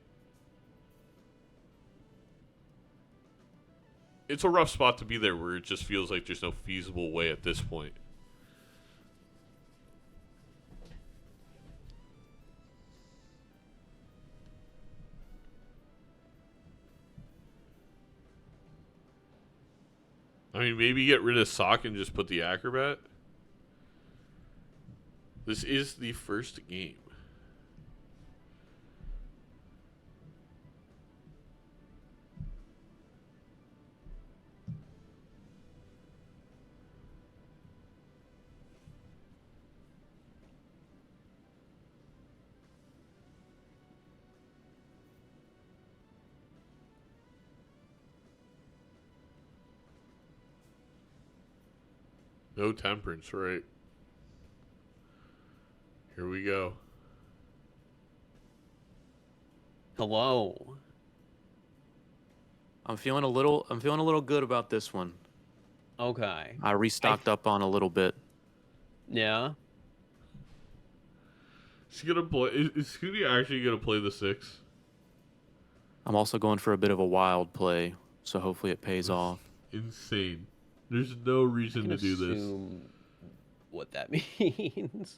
C: it's a rough spot to be there where it just feels like there's no feasible way at this point. I mean, maybe get rid of Sock and just put the Acrobat. This is the first game. No temperance, right? Here we go.
A: Hello.
B: I'm feeling a little good about this one.
A: Okay.
B: I restocked up on a little bit.
A: Yeah.
C: Is Skoottie actually gonna play the 6?
B: I'm also going for a bit of a wild play, so hopefully it pays off.
C: Insane. There's no reason to do this.
A: What that means.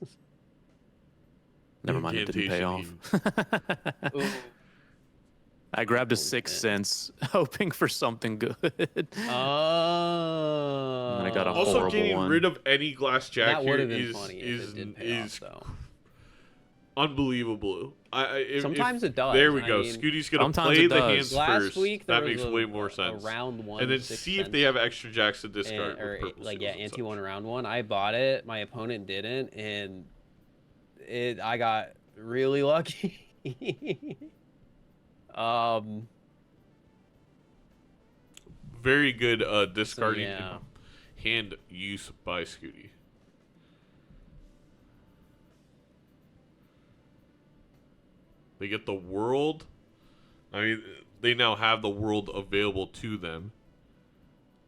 B: Never mind, it didn't pay off.
A: Ooh.
B: I grabbed a
A: Unfortunate.
B: 6 cents, hoping for something good.
A: Oh.
B: And I got a
C: Also,
B: horrible
C: getting
B: one.
C: rid of any glass jack
A: That
C: here
A: would have been
C: is
A: funny if it did pay off, though.
C: unbelievable.
A: Sometimes it does.
C: There we
A: I
C: go.
A: mean,
C: Skootie's gonna
B: sometimes
C: play
B: it
C: the
B: does.
C: hands
A: Last
C: first.
A: week there
C: That
A: was
C: makes way more sense.
A: a round one,
C: and then
A: 6
C: see if they have extra jacks to discard.
A: or
C: with purple
A: like
C: seals and
A: ante
C: such.
A: one round one. I bought it. My opponent didn't, and I got really lucky.
C: Very good discarding
A: yeah.
C: hand use by Skoottie. They get the world. I mean, they now have the world available to them.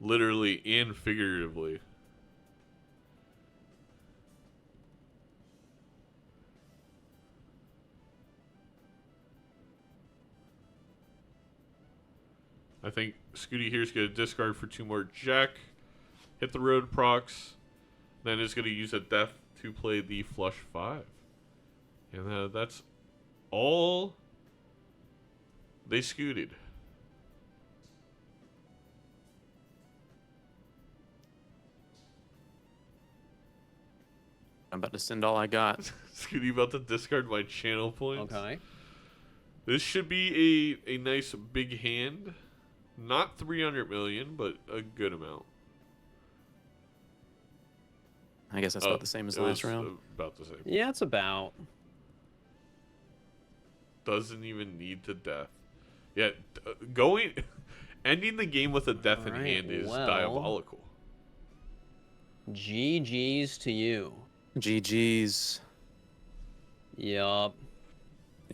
C: Literally and figuratively. I think Skoottie here is going to discard for 2 more jack. Hit the road procs. Then is going to use a death to play the flush 5. And that's all they scooted.
B: I'm about to send all I got.
C: Skoottie about to discard my channel points.
A: Okay.
C: This should be a nice big hand. Not 300 million, but a good amount.
B: I guess that's about the same as
C: it
B: last
C: was
B: round.
C: About the same.
A: Yeah, it's about.
C: Doesn't even need to death. Yeah, ending the game with a death in
A: Alright,
C: hand is
A: well.
C: diabolical.
A: GG's to you.
B: GG's.
A: Yup.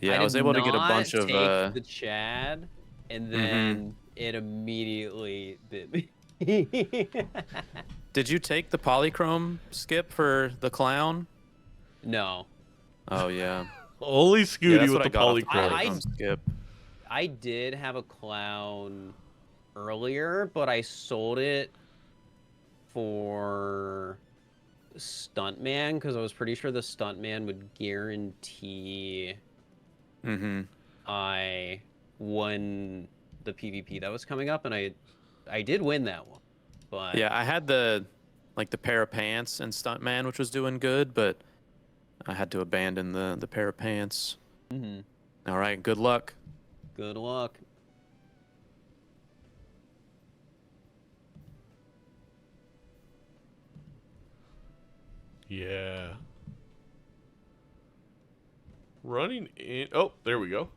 B: Yeah, I was able to get a bunch of.
A: The Chad, and then it immediately bit me.
B: Did you take the polychrome skip for the clown?
A: No.
B: Oh yeah.
C: Only
B: Yeah,
C: Skoottie
B: that's
C: with
B: what
C: the
B: I got off the
C: polychrome.
B: polychrome skip.
A: I did have a clown earlier, but I sold it for Stuntman because I was pretty sure the Stuntman would guarantee I won the PvP that was coming up, and I did win that one. But
B: Yeah, I had the pair of pants and Stuntman, which was doing good, but I had to abandon the pair of pants. All right, good luck.
A: good luck.
C: Yeah. Running in. Oh, there we go.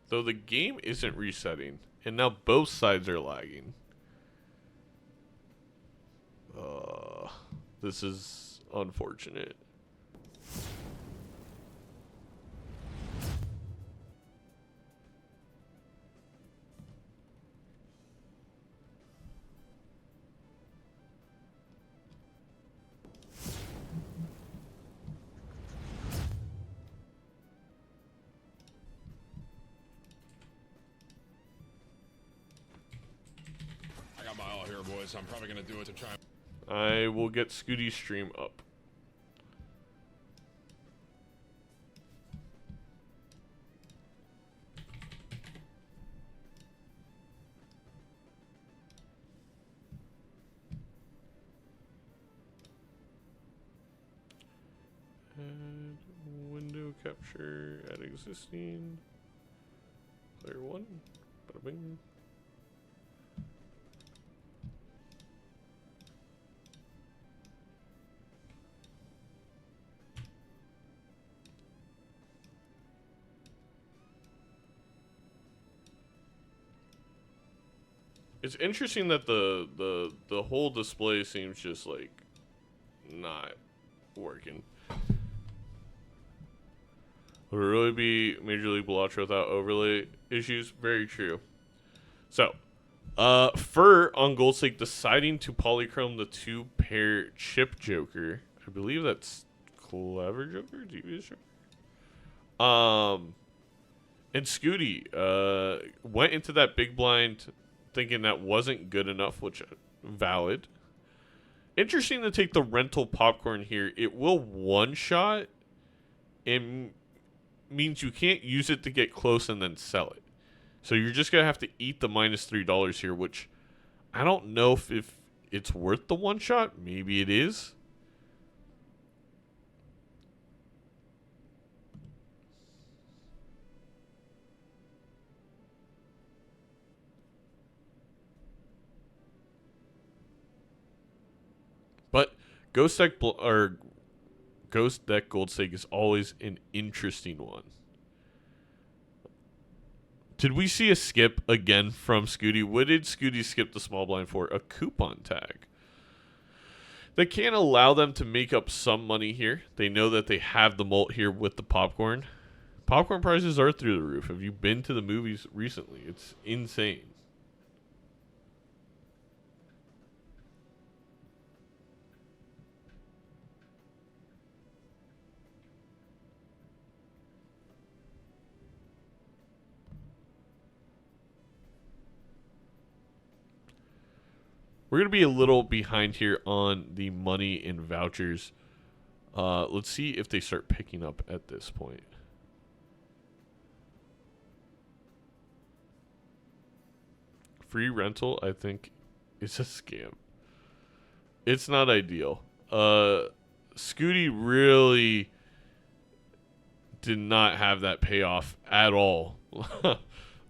C: Though the game isn't resetting, and now both sides are lagging. This is unfortunate.
D: I got my all here, boys. I'm probably gonna do it to try.
C: I will get Skootie's stream up. Add window capture, add existing. Player 1. Bada bing. It's interesting that the whole display seems just like not working. Would it really be Major League Balatro without overlay issues? Very true. So, Fur on Gold Stake deciding to polychrome the 2-pair chip Joker. I believe that's Clever Joker, Devious Joker. And Skoottie went into that big blind thinking that wasn't good enough, which valid. Interesting to take the rental popcorn here. It will one-shot and means you can't use it to get close and then sell it. So you're just going to have to eat the -$3 here, which I don't know if it's worth the one-shot. Maybe it is. But Ghost Deck Gold Stake is always an interesting one. Did we see a skip again from Skoottie? What did Skoottie skip the small blind for? A coupon tag. That can allow them to make up some money here. They know that they have the mult here with the popcorn. Popcorn prices are through the roof. Have you been to the movies recently? It's insane. We're going to be a little behind here on the money and vouchers. Let's see if they start picking up at this point. Free rental, I think, is a scam. It's not ideal. Skoottie really did not have that payoff at all.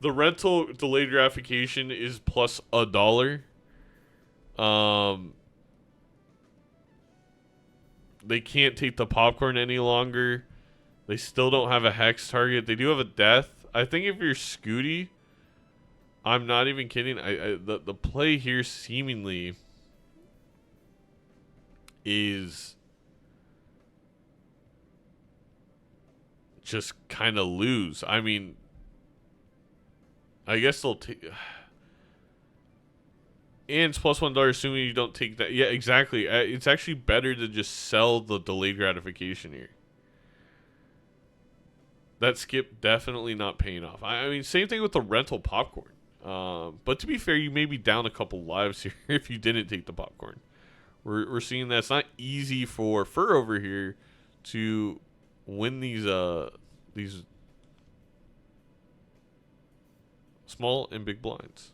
C: The rental delayed gratification is plus $1. They can't take the popcorn any longer. They still don't have a hex target. They do have a death. I think if you're Skoottie, I'm not even kidding. The play here seemingly is just kind of lose. I mean, I guess they'll take. And it's plus $1 assuming you don't take that. Yeah, exactly. It's actually better to just sell the delayed gratification here. That skip definitely not paying off. I mean, same thing with the rental popcorn. But to be fair, you may be down a couple lives here if you didn't take the popcorn. We're seeing that it's not easy for Fur over here to win these small and big blinds.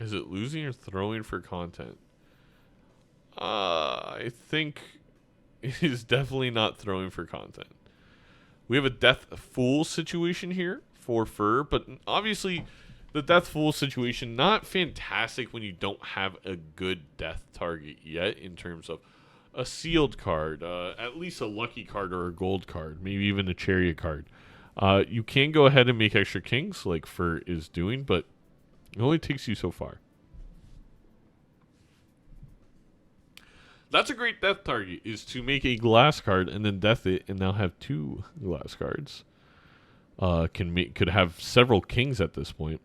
C: Is it losing or throwing for content? I think it is definitely not throwing for content. We have a Death Fool situation here for Fur, but obviously the Death Fool situation, not fantastic when you don't have a good death target yet in terms of a sealed card, at least a lucky card or a gold card, maybe even a chariot card. You can go ahead and make extra kings like Fur is doing, but it only takes you so far. That's a great death target, is to make a glass card and then death it and now have 2 glass cards. Could have several kings at this point.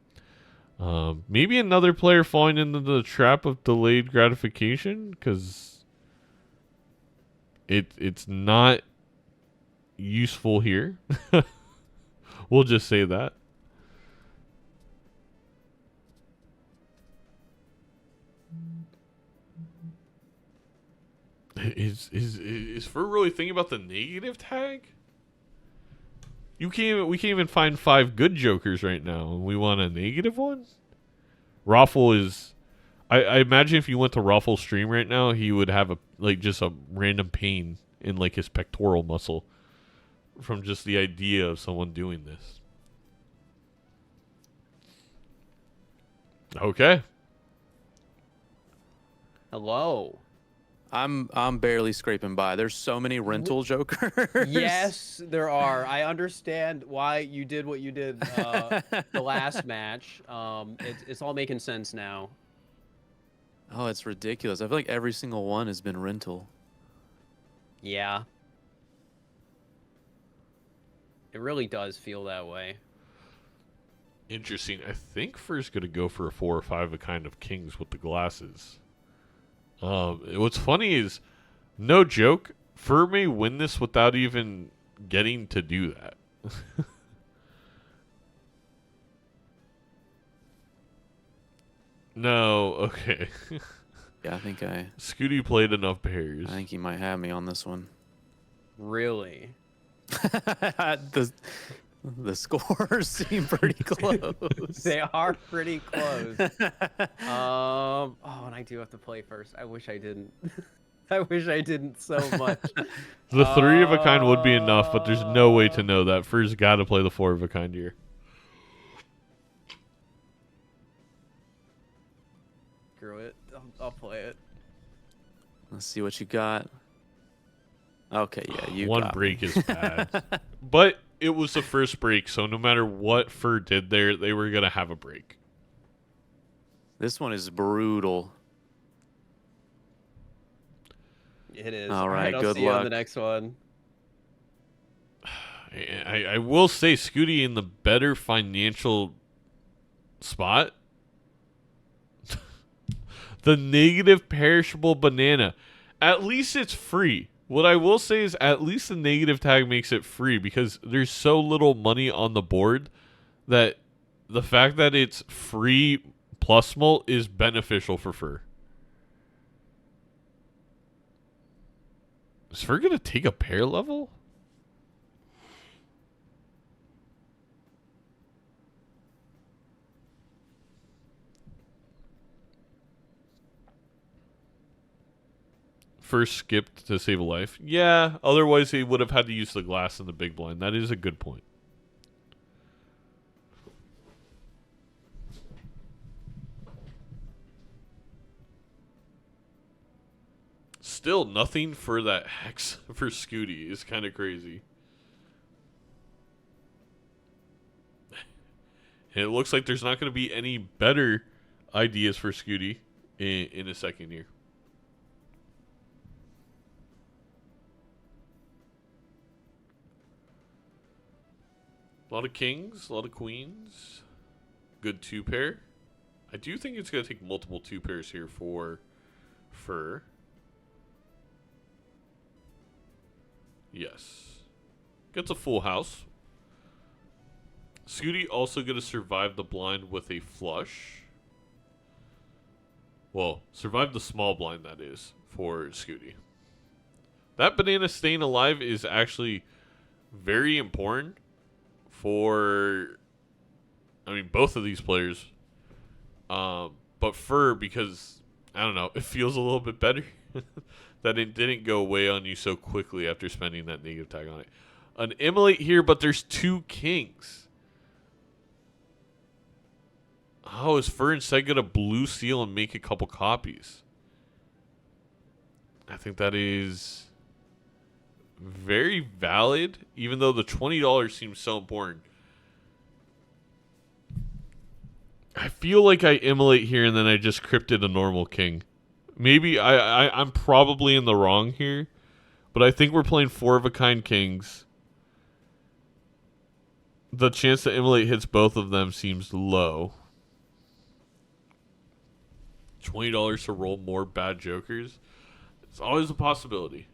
C: Maybe another player falling into the trap of delayed gratification, because it's not useful here. We'll just say that. Is Fur really thinking about the negative tag? We can't even find 5 good jokers right now, and we want a negative one? Raffle is... I imagine if you went to Raffle's stream right now, he would have just a random pain in like his pectoral muscle from just the idea of someone doing this. Okay.
A: Hello.
B: I'm barely scraping by. There's so many rental jokers.
A: Yes, there are. I understand why you did what you did the last match. It's all making sense now.
B: Oh, it's ridiculous. I feel like every single one has been rental.
A: Yeah. It really does feel that way.
C: Interesting. I think Fur's going to go for a 4 or 5 of kind of kings with the glasses. What's funny is, no joke, Fur may win this without even getting to do that. No, okay.
B: Yeah, I think
C: Skoottie played enough pairs.
B: he might have me on this one.
A: Really?
B: The scores seem pretty close.
A: They are pretty close. Oh, and I do have to play first. I wish I didn't. I wish I didn't so much.
C: The 3 of a kind would be enough, but there's no way to know that. Fur's got to play the 4 of a kind here.
A: Screw it. I'll play it.
B: Let's see what you got. Okay, yeah, you
C: One
B: got
C: break
B: me.
C: is bad. But it was the first break, so no matter what Fur did there, they were going to have a break.
B: This one is brutal.
A: It is.
B: All right,
A: I'll
B: good
A: see you on
B: luck.
A: the next one.
C: I will say Skoottie in the better financial spot. The negative perishable banana. At least it's free. What I will say is at least the negative tag makes it free because there's so little money on the board that the fact that it's free plus molt is beneficial for Fur. Is Fur going to take a pair level? First skipped to save a life. Yeah, otherwise he would have had to use the glass in the big blind. That is a good point. Still nothing for that hex for Skoottie is kind of crazy. And it looks like there's not going to be any better ideas for Skoottie in a second here. A lot of kings, a lot of queens. Good 2-pair. I do think it's going to take multiple 2-pairs here for Fur. Yes. Gets a full house. Skoottie also going to survive the blind with a flush. Well, survive the small blind, that is, for Skoottie. That banana staying alive is actually very important for, I mean, both of these players. But Fur, because, I don't know, it feels a little bit better that it didn't go away on you so quickly after spending that negative tag on it. An immolate here, but there's 2 kings. Oh, is Fur instead going to blue seal and make a couple copies? I think that is very valid, even though the $20 seems so important. I feel like I immolate here and then I just crypted a normal king. Maybe I'm probably in the wrong here, but I think we're playing 4 of a kind kings. The chance that immolate hits both of them seems low. $20 to roll more bad jokers. It's always a possibility.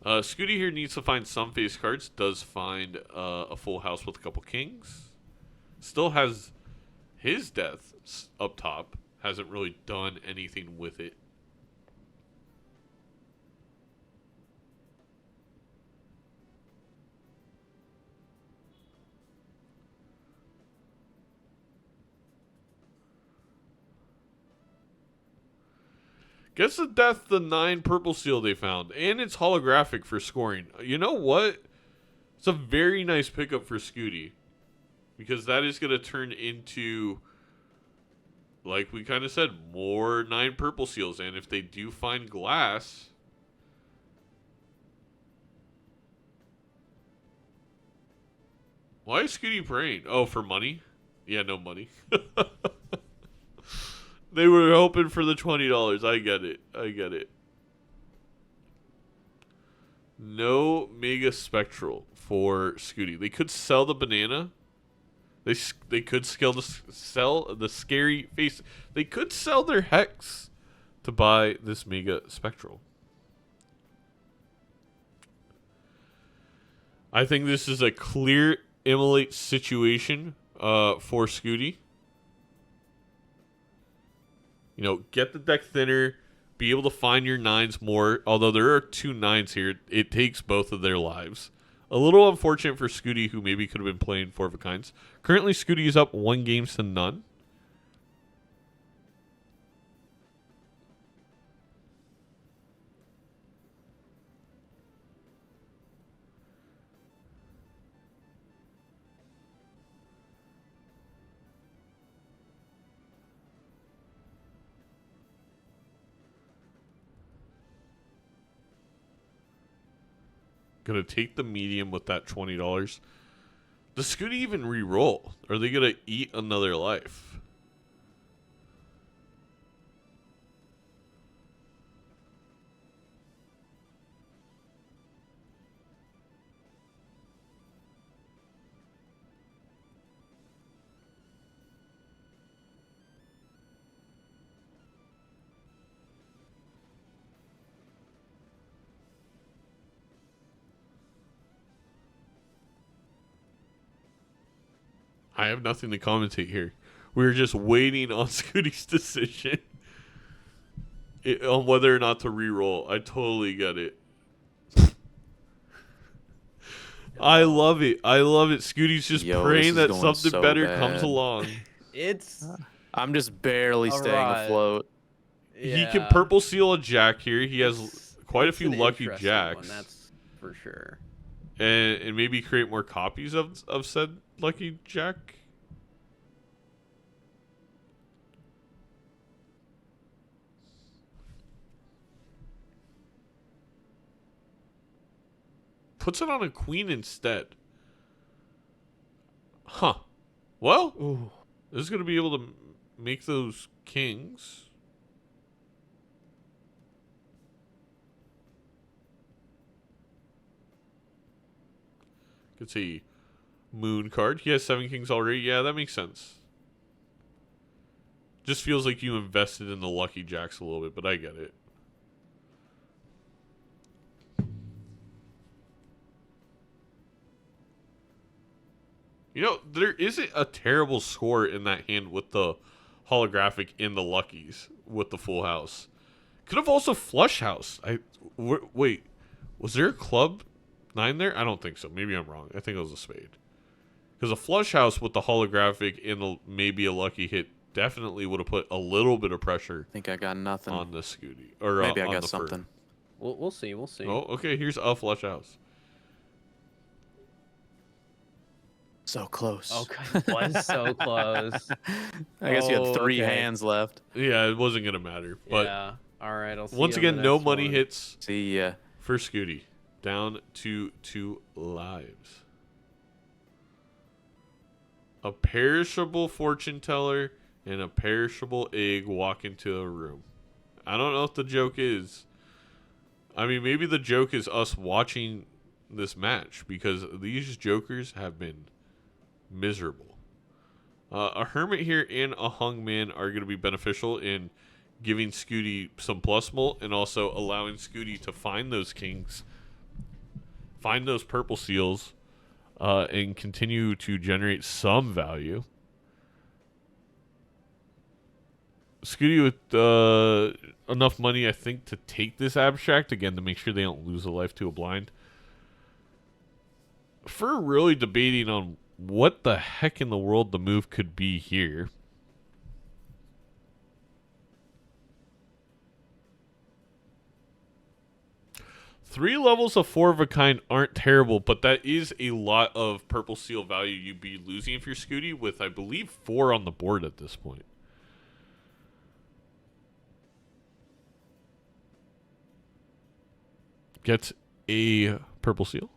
C: Skoottie here needs to find some face cards. Does find a full house with a couple kings. Still has his death up top. Hasn't really done anything with it. Gets the death the 9 purple seal they found. And it's holographic for scoring. You know what? It's a very nice pickup for Skoottie. Because that is going to turn into, like we kind of said, more 9 purple seals. And if they do find glass, why is Skoottie praying? Oh, for money? Yeah, no money. They were hoping for the $20. I get it. I get it. No Mega Spectral for Skoottie. They could sell the banana. They could sell the scary face. They could sell their Hex to buy this Mega Spectral. I think this is a clear immolate situation for Skoottie. You know, get the deck thinner, be able to find your 9s more. Although there are 2 9s here, it takes both of their lives. A little unfortunate for Skoottie, who maybe could have been playing 4 of a kinds. Currently, Skoottie is up 1 game to none. Gonna take the medium with that $20. Does Skoottie even re-roll? Are they gonna eat another life? I have nothing to commentate here. We're just waiting on Skoottie's decision on whether or not to re-roll. I totally get it. I love it. I love it. Skoottie's just praying that something
B: so
C: better
B: bad.
C: comes along.
B: I'm just barely staying afloat.
A: Yeah.
C: He can purple seal a jack here. He has quite a few lucky jacks.
A: That's for sure.
C: And maybe create more copies of said lucky jack. Puts it on a queen instead. Huh. Well, this is going to be able to make those kings. Could see moon card. He has 7 kings already. Yeah, that makes sense. Just feels like you invested in the lucky jacks a little bit, but I get it. You know, there isn't a terrible score in that hand with the holographic in the luckies with the full house. Could have also flush house. Wait, was there a club 9 there? I don't think so. Maybe I'm wrong. I think it was a spade. Because a flush house with the holographic in maybe a lucky hit definitely would have put a little bit of pressure.
B: I think I got nothing
C: on the Skoottie. Or
B: maybe I
C: on
B: got
C: the
B: something.
A: We'll see. We'll see.
C: Oh, okay. Here's a flush house.
B: So close.
A: Okay, was so close.
B: I guess you had 3 hands left.
C: Yeah, it wasn't gonna matter. But
A: yeah. All right. I'll see
C: once
A: you on
C: again,
A: the
C: no
A: next
C: money
A: one.
C: hits.
B: See ya.
C: For Skoottie. Down to 2 lives. A perishable fortune teller and a perishable egg walk into a room. I don't know if the joke is. I mean, maybe the joke is us watching this match because these jokers have been miserable. A hermit here and a hung man are going to be beneficial in giving Skoottie some plus mult and also allowing Skoottie to find those kings, find those purple seals, and continue to generate some value. Skoottie with enough money, I think, to take this abstract, again, to make sure they don't lose a life to a blind. For really debating on what the heck in the world the move could be here. Three levels of 4 of a kind aren't terrible, but that is a lot of purple seal value you'd be losing if you're Skoottie with, I believe, 4 on the board at this point. Gets a purple seal.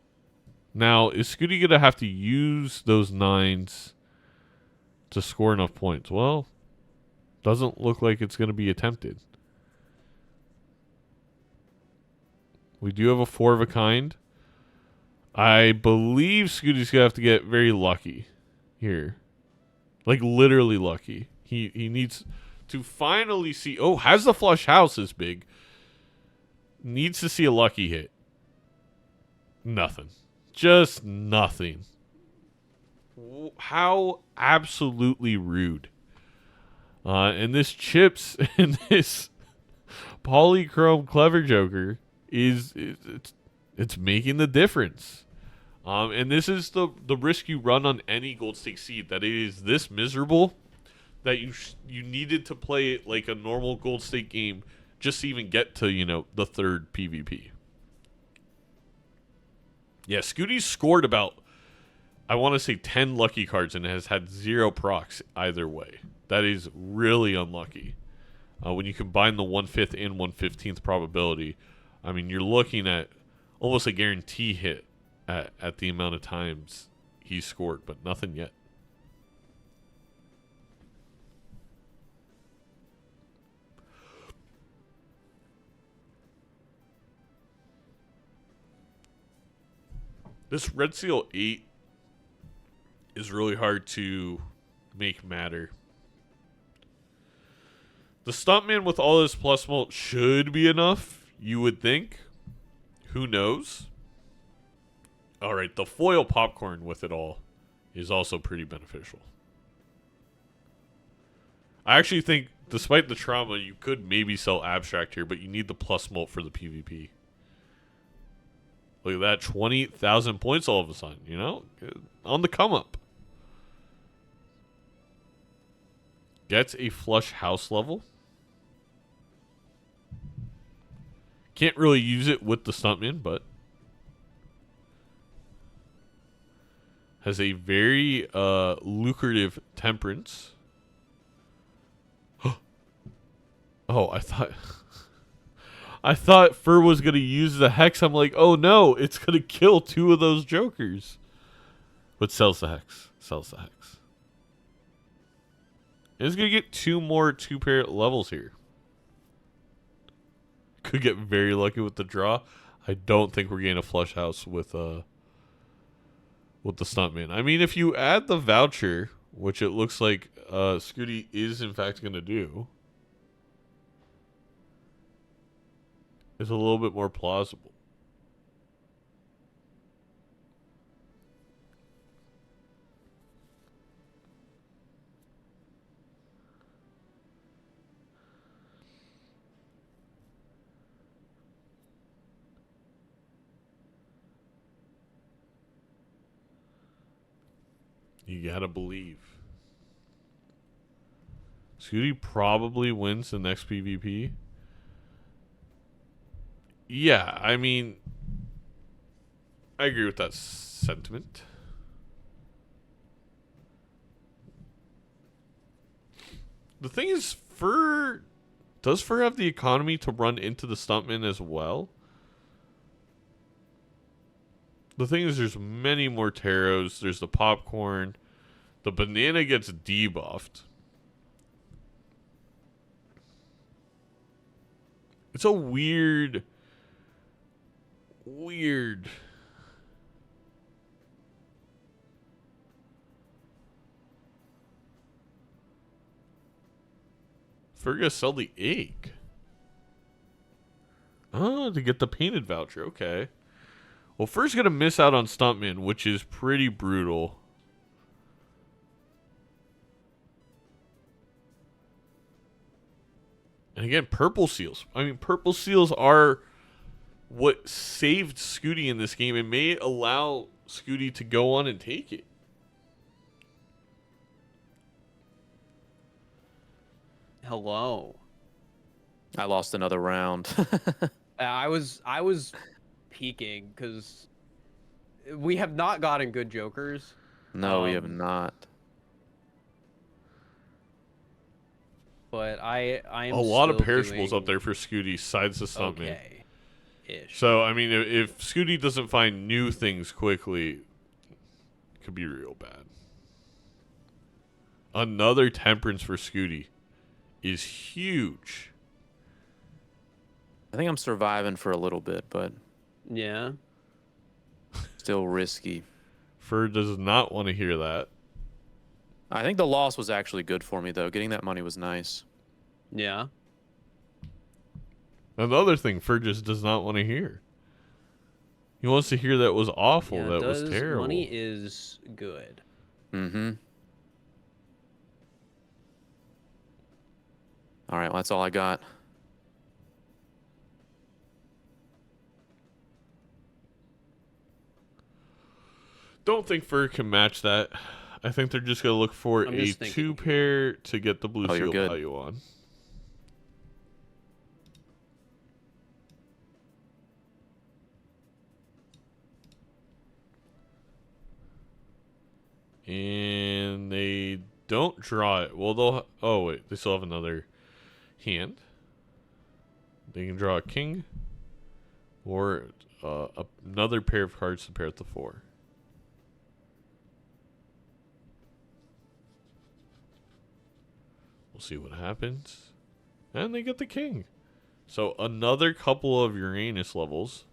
C: Now, is Skoottie going to have to use those 9s to score enough points? Well, doesn't look like it's going to be attempted. We do have a 4 of a kind. I believe Skoottie's going to have to get very lucky here. Like, literally lucky. He needs to finally see... Oh, has the flush house is big. Needs to see a lucky hit. Nothing. Just nothing. How absolutely rude. And this chips and this polychrome clever joker it's making the difference. And this is the risk you run on any gold stake seed, that it is this miserable that you needed to play it like a normal gold stake game just to even get to, the third PvP. Yeah, Skootie's scored about, I want to say 10 lucky cards and has had 0 procs either way. That is really unlucky. When you combine the 1/5 and 1/15th probability, I mean, you're looking at almost a guarantee hit at the amount of times he's scored, but nothing yet. This Red Seal 8 is really hard to make matter. The Stuntman with all his plus mult should be enough, you would think. Who knows? Alright, the foil popcorn with it all is also pretty beneficial. I actually think, despite the trauma, you could maybe sell Abstract here, but you need the plus mult for the PvP. Look at that, 20,000 points all of a sudden, on the come up. Gets a flush house level. Can't really use it with the Stuntman, but has a very lucrative temperance. Oh, I thought Fur was going to use the Hex. I'm like, oh no, it's going to kill 2 of those jokers. But sells the Hex. It's going to get 2 more 2-pair levels here. Could get very lucky with the draw. I don't think we're getting a flush house with the Stuntman. I mean, if you add the voucher, which it looks like Skoottie is in fact going to do, it's a little bit more plausible. You gotta believe. Skoottie probably wins the next PvP. Yeah, I mean, I agree with that sentiment. The thing is, does Fur have the economy to run into the Stuntman as well? The thing is, there's many more taros. There's the popcorn. The banana gets debuffed. It's a weird. Fergus sell the egg. Oh, to get the painted voucher. Okay. Well, first gonna miss out on Stuntman, which is pretty brutal. And again, purple seals. I mean, purple seals are what saved Skoottie in this game and may allow Skoottie to go on and take it.
A: Hello.
B: I lost another round.
A: I was peeking because we have not gotten good jokers.
B: No, we have not.
A: But I am
C: a lot of
A: still
C: perishables
A: doing
C: up there for Skoottie, sides the Stuntman.
A: Okay-ish.
C: So, I mean, if Skoottie doesn't find new things quickly, it could be real bad. Another temperance for Skoottie is huge.
B: I think I'm surviving for a little bit, but
A: Yeah.
B: still risky.
C: Fur does not want to hear that.
B: I think the loss was actually good for me, though. Getting that money was nice.
A: Yeah.
C: Another thing Fur just does not want to hear. He wants to hear that was awful.
A: Yeah,
C: That was terrible.
A: Money is good.
B: Mm-hmm. All right, well, that's all I got.
C: Don't think Fur can match that. I think they're just gonna look for
A: I'm
C: a
A: just thinking
C: 2-pair to get the blue
B: Oh, you're
C: seal
B: good.
C: value on. And they don't draw it. Well, they'll. Oh wait, they still have another hand. They can draw a king, or another pair of cards to pair with the 4. We'll see what happens. And they get the king. So another couple of Uranus levels,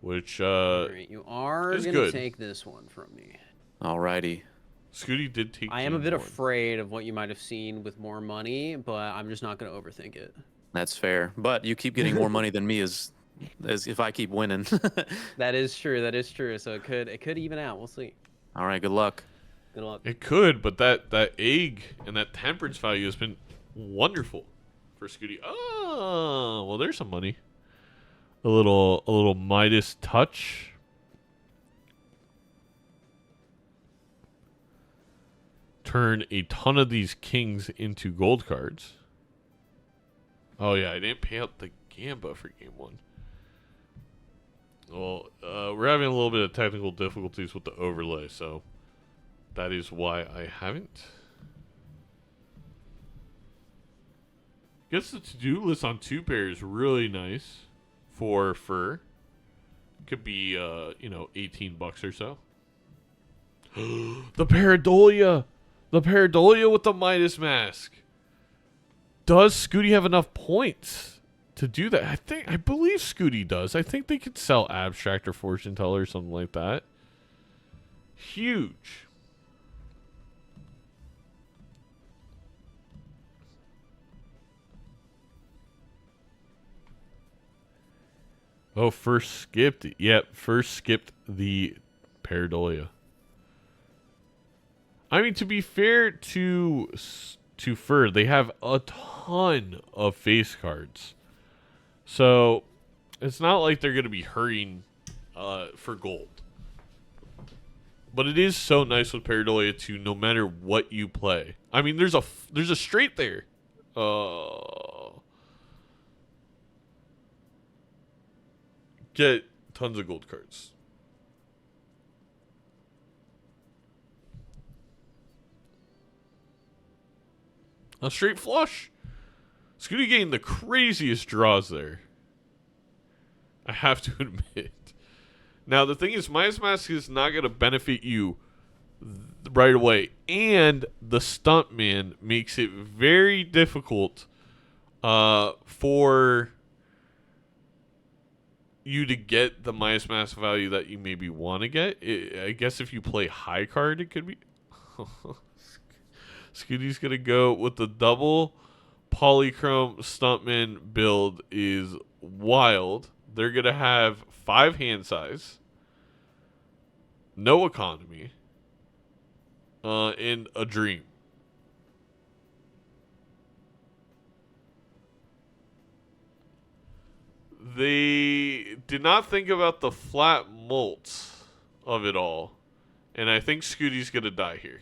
C: which
A: Alright, you are
C: is
A: gonna
C: good.
A: take this one from me.
B: Alrighty.
C: Skoottie did take.
A: I am a bit
C: one.
A: afraid of what you might have seen with more money, but I'm just not gonna overthink it.
B: That's fair. But you keep getting more money than me as if I keep winning.
A: That is true. That is true. So it could even out. We'll see.
B: All right, good luck.
A: Good luck.
C: It could, but that egg and that temperance value has been wonderful for Skoottie. Oh, well, there's some money. A little Midas touch. Turn a ton of these kings into gold cards. Oh yeah, I didn't pay out the Gamba for game 1. Well, we're having a little bit of technical difficulties with the overlay, so that is why I haven't. Guess the to-do list on 2-pair is really nice for Fur. Could be, $18 or so. The Pareidolia! The Pareidolia with the Midas mask. Does Skoottie have enough points to do that? I believe Skoottie does. I think they could sell Abstract or Fortune Teller or something like that. Huge. Oh, first skipped. Yep, first skipped the Pareidolia. I mean, to be fair to Fur, they have a ton of face cards. So, it's not like they're going to be hurrying for gold. But it is so nice with Pareidolia to no matter what you play. I mean, there's a straight there. Get tons of gold cards. A straight flush. Skoottie getting the craziest draws there. I have to admit. Now, the thing is, Midas Mask is not going to benefit you right away. And the Stuntman makes it very difficult for you to get the Midas Mask value that you maybe want to get. I guess if you play high card, it could be... Skoottie's going to go with the double polychrome Stuntman build is wild. They're going to have 5 hand size, no economy, and a dream. They did not think about the flat molts of it all, and I think Skoottie's going to die here.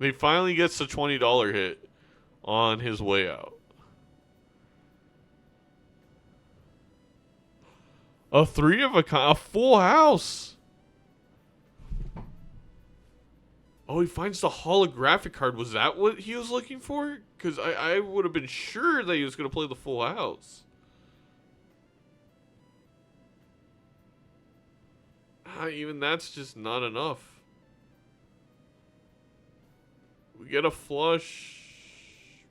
C: He finally gets the $20 hit on his way out. A 3 of a kind, a full house. Oh, he finds the holographic card. Was that what he was looking for? Because I would have been sure that he was going to play the full house. Even that's just not enough. We get a flush,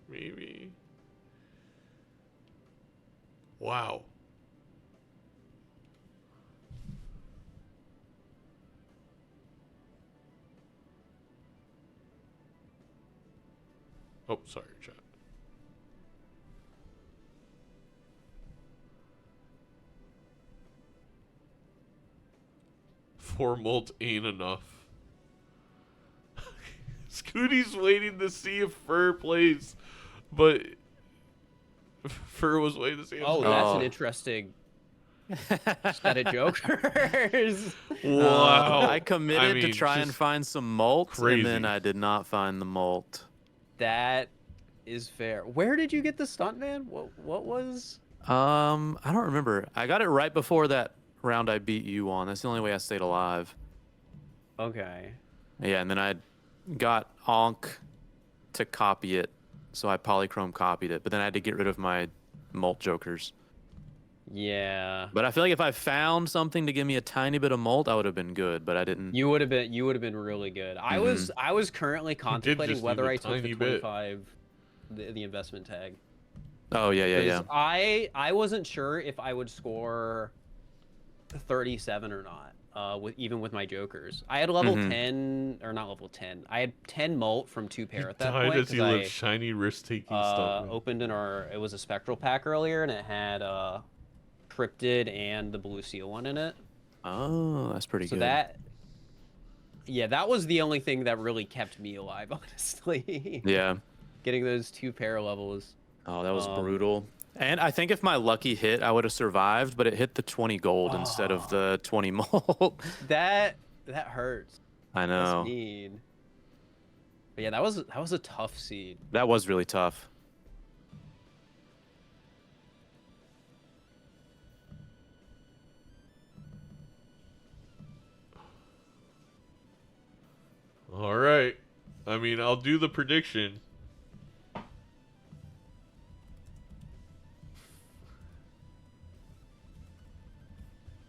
C: maybe. Wow. Oh, sorry, chat. Four molt ain't enough. Skootie's waiting to see if Fur plays, but Fur was waiting to see if
A: that's an interesting set of jokers.
C: Wow.
B: I committed to try and
C: just
B: find some molt,
C: crazy.
B: and then I did not find the molt.
A: That is fair. Where did you get the stuntman? What was?
B: I don't remember. I got it right before that round I beat you on. That's the only way I stayed alive.
A: Okay.
B: Yeah, and then I got Onk to copy it, so I polychrome copied it. But then I had to get rid of my molt jokers.
A: Yeah.
B: But I feel like if I found something to give me a tiny bit of molt, I would have been good. But I didn't.
A: You would have been really good. I was currently contemplating
C: just
A: whether
C: need a
A: I took the
C: tiny bit.
A: 25, the investment tag.
B: Oh yeah.
A: I wasn't sure if I would score 37 or not. Even with my jokers, I had level 10 or not level 10. I had 10 molt from 2 pair at that
C: Died
A: point.
C: as he lived shiny risk-taking stuff.
A: Opened it was a spectral pack earlier, and it had cryptid and the blue seal one in it.
B: Oh, that's pretty good.
A: So that was the only thing that really kept me alive, honestly.
B: Yeah.
A: Getting those 2 pair levels.
B: Oh, that was brutal. And I think if my lucky hit, I would have survived, but it hit the 20 gold instead of the 20 molt.
A: That hurts.
B: I know.
A: That's mean. But yeah, that was a tough seed.
B: That was really tough.
C: All right. I mean, I'll do the prediction.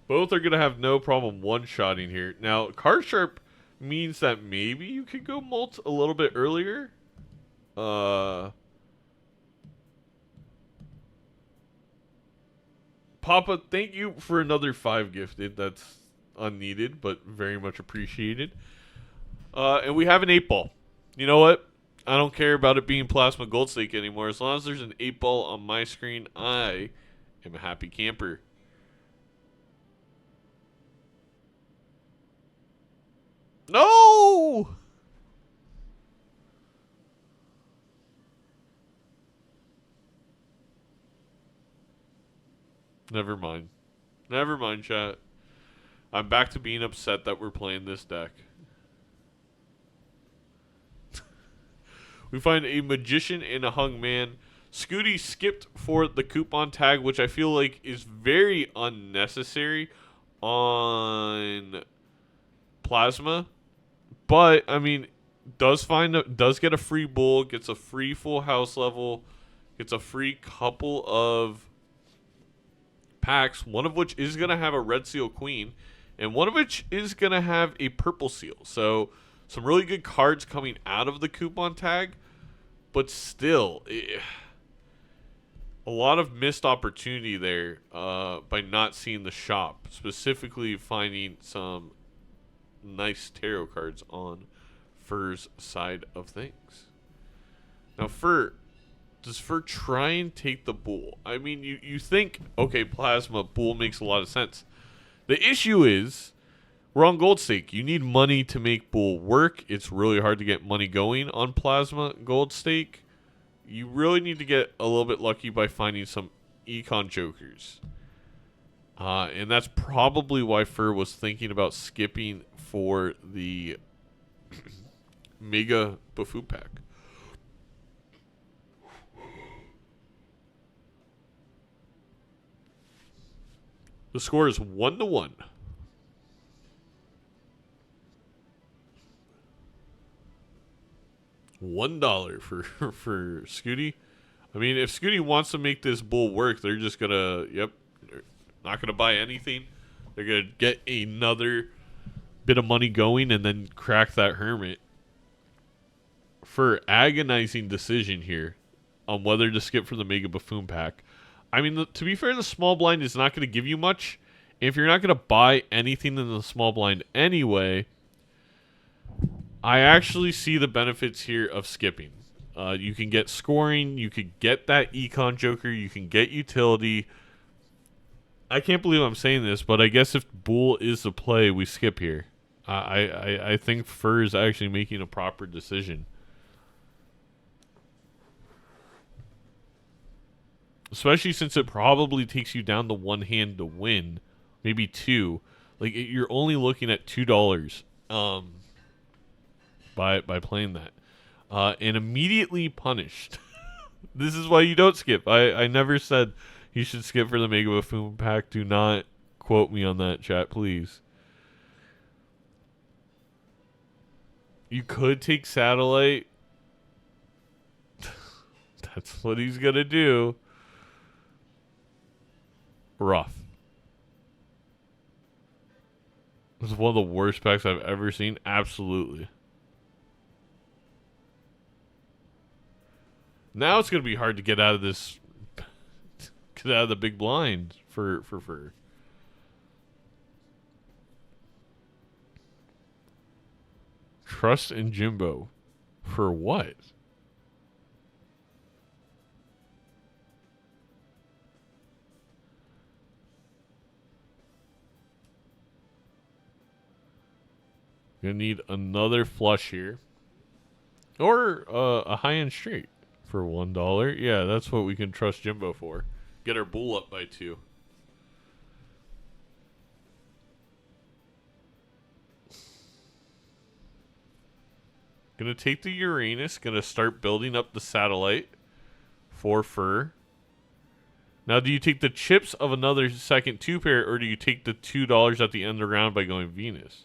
C: Both are going to have no problem one-shotting here. Now, card sharp means that maybe you could go molt a little bit earlier. Papa, thank you for another 5 gifted. That's unneeded, but very much appreciated. And we have an 8-ball. You know what? I don't care about it being plasma gold stake anymore. As long as there's an 8-ball on my screen, I am a happy camper. No! Never mind. Never mind, chat. I'm back to being upset that we're playing this deck. We find a magician and a hung man. Skoottie skipped for the coupon tag, which I feel like is very unnecessary on Plasma. But I mean, does get a free bull, gets a free full house level, gets a free couple of packs, one of which is gonna have a red seal queen, and one of which is gonna have a purple seal. So some really good cards coming out of the coupon tag, but still, a lot of missed opportunity there by not seeing the shop, specifically finding some nice tarot cards on Fur's side of things. Now, does Fur try and take the bull? I mean, you think, okay, Plasma, bull makes a lot of sense. The issue is, we're on gold stake. You need money to make bull work. It's really hard to get money going on Plasma gold stake. You really need to get a little bit lucky by finding some econ jokers. And that's probably why Fur was thinking about skipping for the Mega Buffoon pack. The score is 1-1. $1 for Skoottie. I mean, if Skoottie wants to make this bull work, they're just gonna, they're not gonna buy anything. They're gonna get another bit of money going and then crack that hermit. For agonizing decision here on whether to skip for the Mega Buffoon pack. I mean, to be fair, the small blind is not going to give you much. If you're not going to buy anything in the small blind anyway, I actually see the benefits here of skipping. You can get scoring. You could get that econ joker. You can get utility. I can't believe I'm saying this, but I guess if Bull is the play, we skip here. I think Fur is actually making a proper decision. Especially since it probably takes you down to one hand to win. Maybe two. Like, you're only looking at $2 by playing that. And immediately punished. This is why you don't skip. I never said you should skip for the Mega Buffoon pack. Do not quote me on that, chat, please. You could take Satellite. That's what he's going to do. Rough. This is one of the worst packs I've ever seen. Absolutely. Now it's going to be hard to get out of this. Get out of the big blind for. Trust in Jimbo. For what? Gonna need another flush here. Or a high-end straight for $1. Yeah, that's what we can trust Jimbo for. Get our bull up by 2. Gonna take the Uranus. Gonna start building up the Satellite for Fur. Now, do you take the chips of another second 2-pair, or do you take the $2 at the end of the round by going Venus?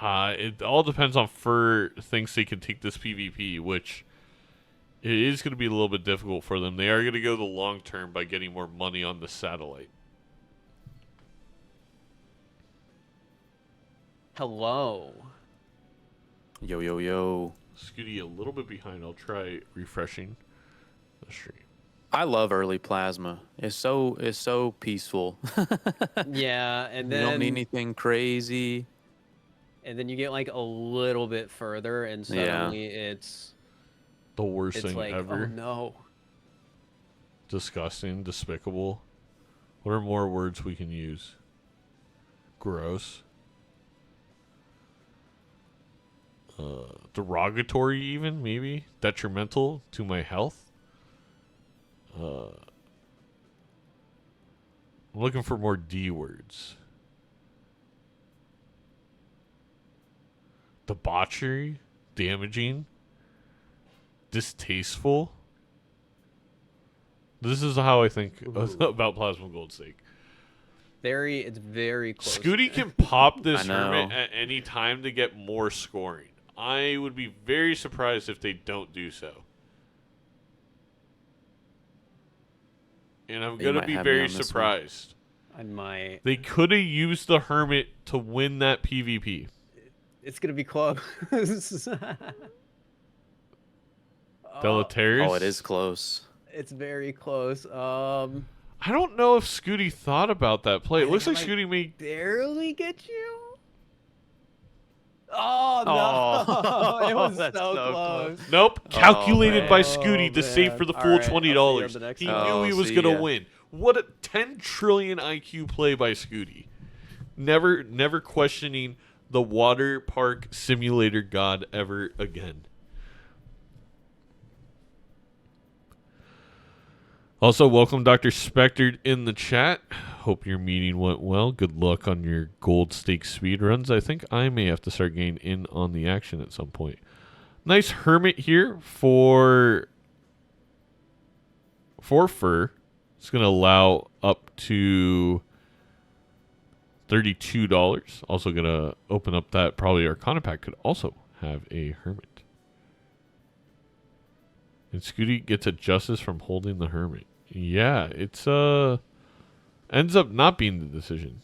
C: It all depends on Fur thinks they can take this PvP, which it is going to be a little bit difficult for them. They are going to go the long term by getting more money on the Satellite.
A: Hello.
B: Yo, yo, yo.
C: Skoottie a little bit behind. I'll try refreshing the stream.
B: I love early plasma. It's so peaceful.
A: Yeah, and
B: You
A: then
B: don't need anything crazy.
A: and then you get like a little bit further, and suddenly it's
C: The worst thing
A: like,
C: ever.
A: oh no.
C: Disgusting, despicable. What are more words we can use? Gross. Derogatory, even, maybe. Detrimental to my health. I'm looking for more D words. Debauchery. Damaging. Distasteful. This is how I think about Plasma Gold's sake.
A: It's very close.
C: Skoottie can pop this
B: I know.
C: Hermit at any time to get more scoring. I would be very surprised if they don't do so. And I'm going to
B: might
C: be
B: have me
C: very
B: on this one.
C: surprised.
A: I might.
C: They could have used the Hermit to win that PvP.
A: It's gonna be close.
C: Deleterious?
B: Oh, it is close.
A: It's very close.
C: I don't know if Skoottie thought about that play. It looks like Skoottie made...
A: Barely get you. Oh no!
B: Oh,
A: It was so
B: that's so
A: close.
C: Nope. Calculated by
A: man.
C: Skoottie to
A: Oh,
C: save for the
A: man.
C: full
A: All right, I'll see you on
C: $20.
A: the next
C: He
A: one.
C: knew he
B: Oh,
C: was
B: see
C: going to
B: ya.
C: win. What a 10 trillion IQ play by Skoottie. Never questioning the water park simulator god ever again. Also, welcome Dr. Spectre in the chat. Hope your meeting went well. Good luck on your gold stake speed runs. I think I may have to start getting in on the action at some point. Nice Hermit here for Fur. It's going to allow up to $32. Also going to open up that probably Arcana pack could also have a Hermit. And Skoottie gets a justice from holding the Hermit. Yeah, it's ends up not being the decision.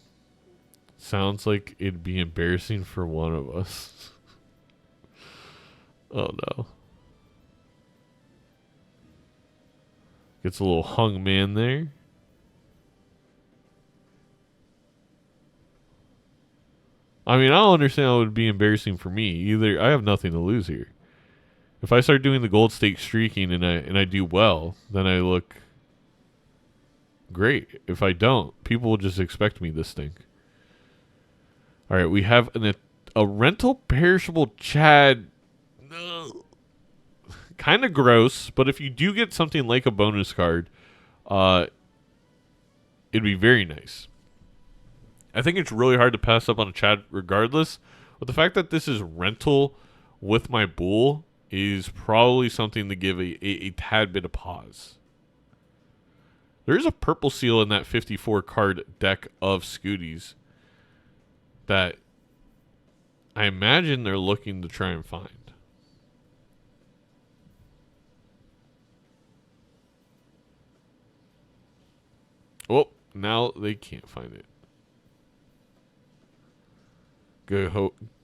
C: Sounds like it'd be embarrassing for one of us. Oh no. Gets a little hung man there. I mean, I don't understand how it would be embarrassing for me. Either I have nothing to lose here. If I start doing the gold stake streaking and I do well, then I look great. If I don't, people will just expect me to stink. All right, we have a rental perishable Chad. Kind of gross, but if you do get something like a bonus card, it'd be very nice. I think it's really hard to pass up on a Chad regardless, but the fact that this is rental with my bull is probably something to give a tad bit of pause. There is a purple seal in that 54 card deck of Skooties that I imagine they're looking to try and find. Oh, now they can't find it.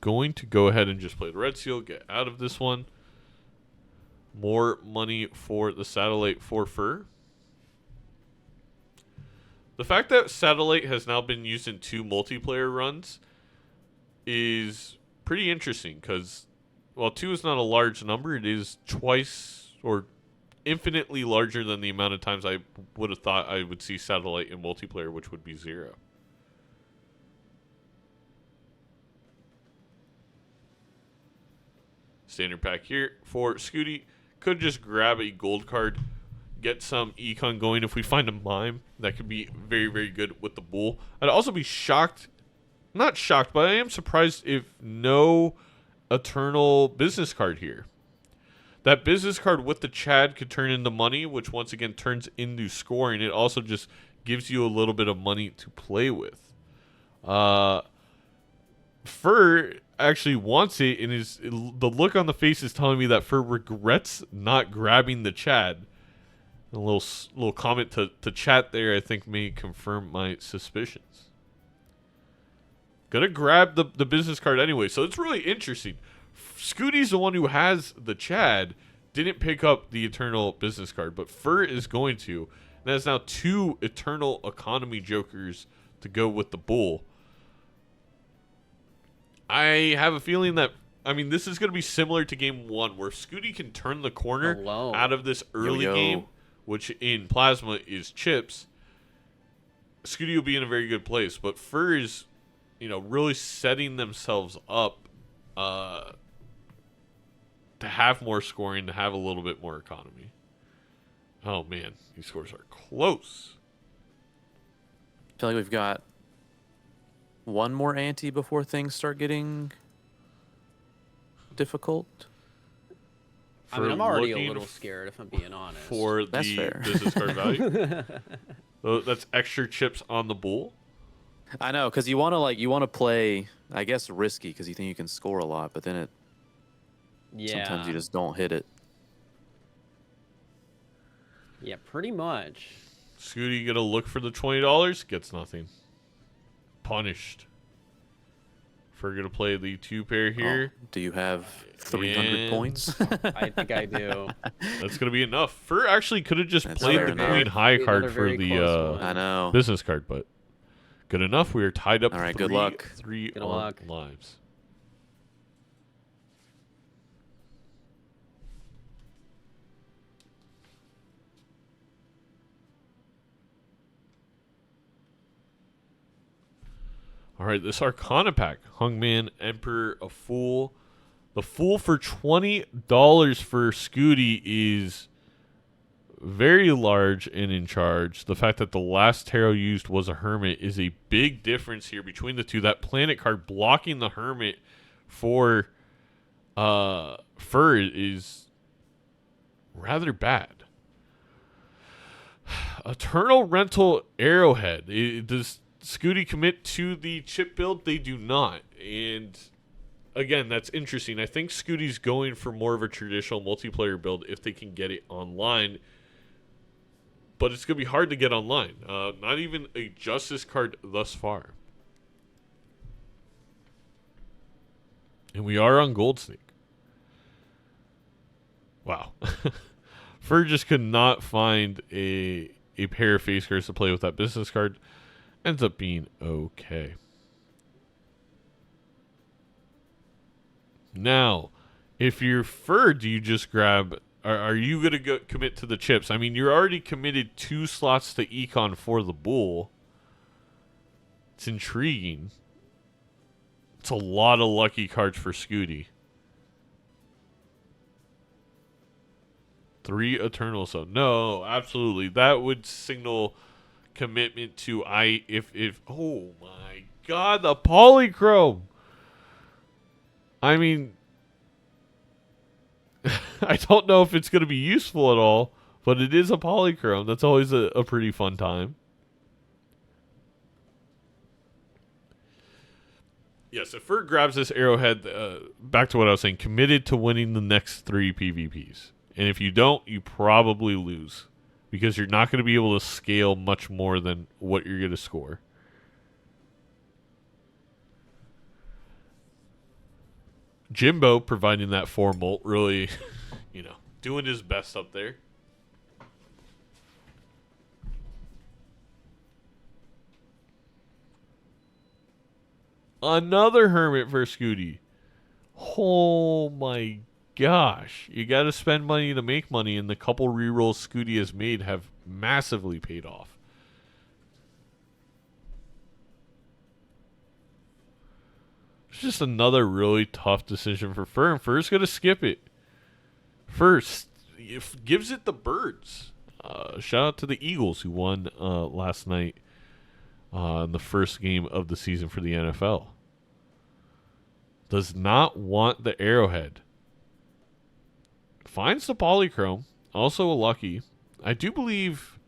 C: Going to go ahead and just play the red seal, get out of this one. More money for the satellite for fur. The fact that satellite has now been used in 2 multiplayer runs is pretty interesting because, while 2 is not a large number, it is twice or infinitely larger than the amount of times I would have thought I would see satellite in multiplayer, which would be 0. Standard pack here for Skoottie. Could just grab a gold card, get some econ going. If we find a mime, that could be very, very good with the bull. I'd also be shocked, not shocked, but I am surprised if no eternal business card here. That business card with the Chad could turn into money, which once again turns into scoring. It also just gives you a little bit of money to play with. Fur actually wants it, and the look on the face is telling me that Fur regrets not grabbing the Chad. A little comment to chat there, I think, may confirm my suspicions. Gonna grab the business card anyway, so it's really interesting. Skootie's the one who has the Chad, didn't pick up the Eternal business card, but Fur is going to. And has now 2 Eternal economy jokers to go with the bull. I have a feeling that, I mean, this is going to be similar to game 1, where Skoottie can turn the corner out of this early game, which in Plasma is chips. Skoottie will be in a very good place, but Fur is, really setting themselves up to have more scoring, to have a little bit more economy. Oh, man, these scores are close.
B: I feel like we've got one more ante before things start getting difficult.
A: I mean, I'm already a little scared, if I'm being honest.
C: For
B: That's
C: the
B: fair.
C: business card value. So that's extra chips on the bull.
B: I know, because you want to play, I guess, risky because you think you can score a lot, but then sometimes you just don't hit it.
A: Yeah, pretty much.
C: Skoottie gonna look for the $20, gets nothing. Punished. Fur gonna play the 2 pair here.
B: Oh, do you have 300 points?
A: I think I do.
C: That's gonna be enough. Fur actually could have just
B: That's
C: played
B: fair
C: the
B: enough.
C: Queen High card for
A: very close
C: the
B: I know.
C: business card, but good enough. We are tied up.
B: All right, good luck.
C: 3
A: Good
C: on
A: luck.
C: lives. All right, this Arcana pack. Hungman, Emperor, a Fool. The Fool for $20 for Skoottie is very large and in charge. The fact that the last tarot used was a Hermit is a big difference here between the two. That planet card blocking the Hermit for Fur is rather bad. Eternal Rental Arrowhead. Does Skoottie commit to the chip build? They do not. And again, that's interesting. I think Skootie's going for more of a traditional multiplayer build if they can get it online. But it's going to be hard to get online. Not even a Justice card thus far. And we are on Gold Snake. Wow. Fur just could not find a pair of face cards to play with that business card. Ends up being okay. Now, if you're fur, do you just grab... Are you going to commit to the chips? I mean, you're already committed 2 slots to econ for the bull. It's intriguing. It's a lot of lucky cards for Skoottie. 3 Eternal, so no, absolutely. That would signal commitment to if oh my god, the polychrome. I mean, I don't know if it's going to be useful at all, but it is a polychrome. That's always a pretty fun time. Yes, if Fur grabs this arrowhead, back to what I was saying, committed to winning the next 3 PvPs. And if you don't, you probably lose. Because you're not going to be able to scale much more than what you're going to score. Jimbo providing that 4 molt, really, doing his best up there. Another hermit for Skoottie. Oh my gosh. You got to spend money to make money, and the couple rerolls Skoottie has made have massively paid off. It's just another really tough decision for Fur, and Fur's going to skip it. First, gives it the birds. Shout out to the Eagles who won last night in the first game of the season for the NFL. Does not want the arrowhead. Finds the polychrome. Also a lucky. I do believe...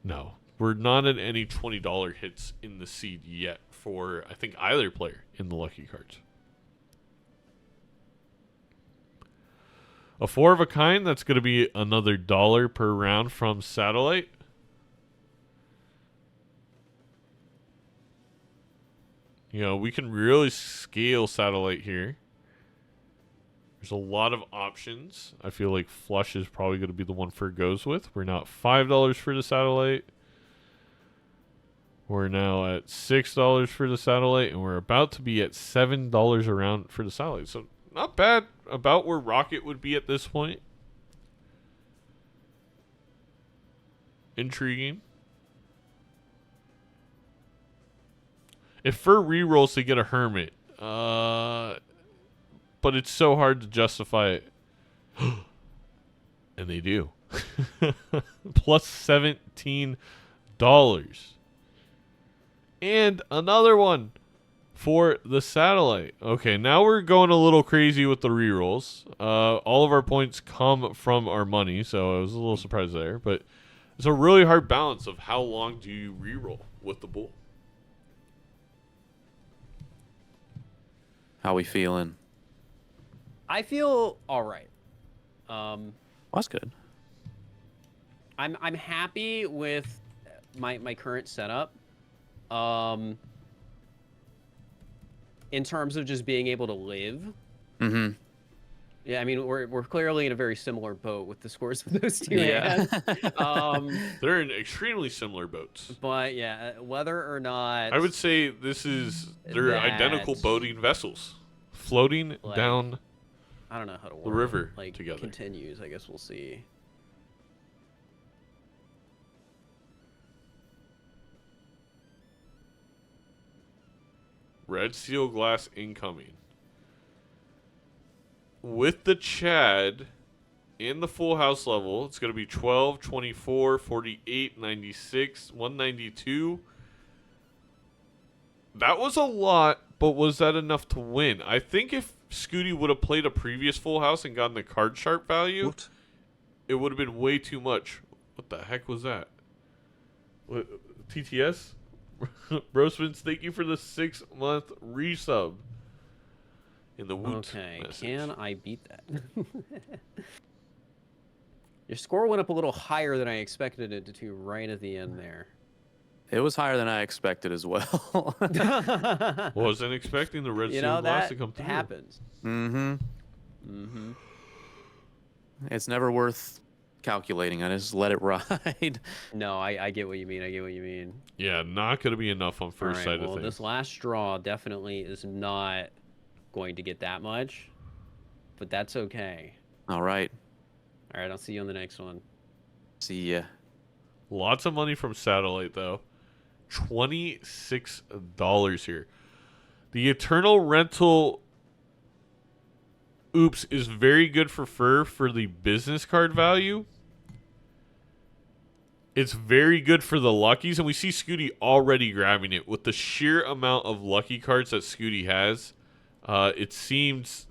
C: No. We're not at any $20 hits in the seed yet for, I think, either player in the lucky cards. A 4 of a kind, that's going to be another $1 per round from Satellite. We can really scale Satellite here. There's a lot of options. I feel like Flush is probably going to be the one Fur goes with. We're now at $5 for the Satellite. We're now at $6 for the Satellite, and we're about to be at $7 a round for the Satellite. So not bad, about where Rocket would be at this point. Intriguing. If Fur rerolls to get a Hermit, but it's so hard to justify it. And they do. Plus $17. And another one for the Satellite. Okay, now we're going a little crazy with the rerolls. All of our points come from our money, so I was a little surprised there. But it's a really hard balance of how long do you reroll with the bull.
B: How we feeling?
A: I feel all right.
B: That's good.
A: I'm happy with my current setup. In terms of just being able to live.
B: Mm-hmm.
A: Yeah, I mean we're clearly in a very similar boat with the scores of those two.
B: Yeah.
C: They're in extremely similar boats.
A: But yeah, whether or not
C: I would say they're identical boating vessels floating down.
A: I don't know how to
C: the
A: word
C: river
A: it.
C: together.
A: Continues. I guess we'll see.
C: Red Steel Glass incoming. With the Chad in the full house level, it's going to be 12, 24, 48, 96, 192. That was a lot, but was that enough to win? I think if Skoottie would have played a previous full house and gotten the card sharp value, it would have been way too much. What the heck was that? What, TTS? Brosmans, thank you for the 6-month resub. In the Woot message.
A: Can I beat that? Your score went up a little higher than I expected it to right at the end there.
B: It was higher than I expected as well.
C: Wasn't expecting the Red Steel Glass to come through.
A: That happens.
B: Mm-hmm.
A: Mm-hmm.
B: It's never worth calculating. I just let it ride.
A: No, I get what you mean. I get what you mean.
C: Yeah, not going to be enough on first sight of things.
A: This last straw definitely is not going to get that much, but that's okay.
B: All right.
A: All right, I'll see you on the next one.
B: See ya.
C: Lots of money from Satellite, though. $26 here. The Eternal Rental Oops is very good for fur for the business card value. It's very good for the luckies, and we see Skoottie already grabbing it. With the sheer amount of lucky cards that Skoottie has, it seems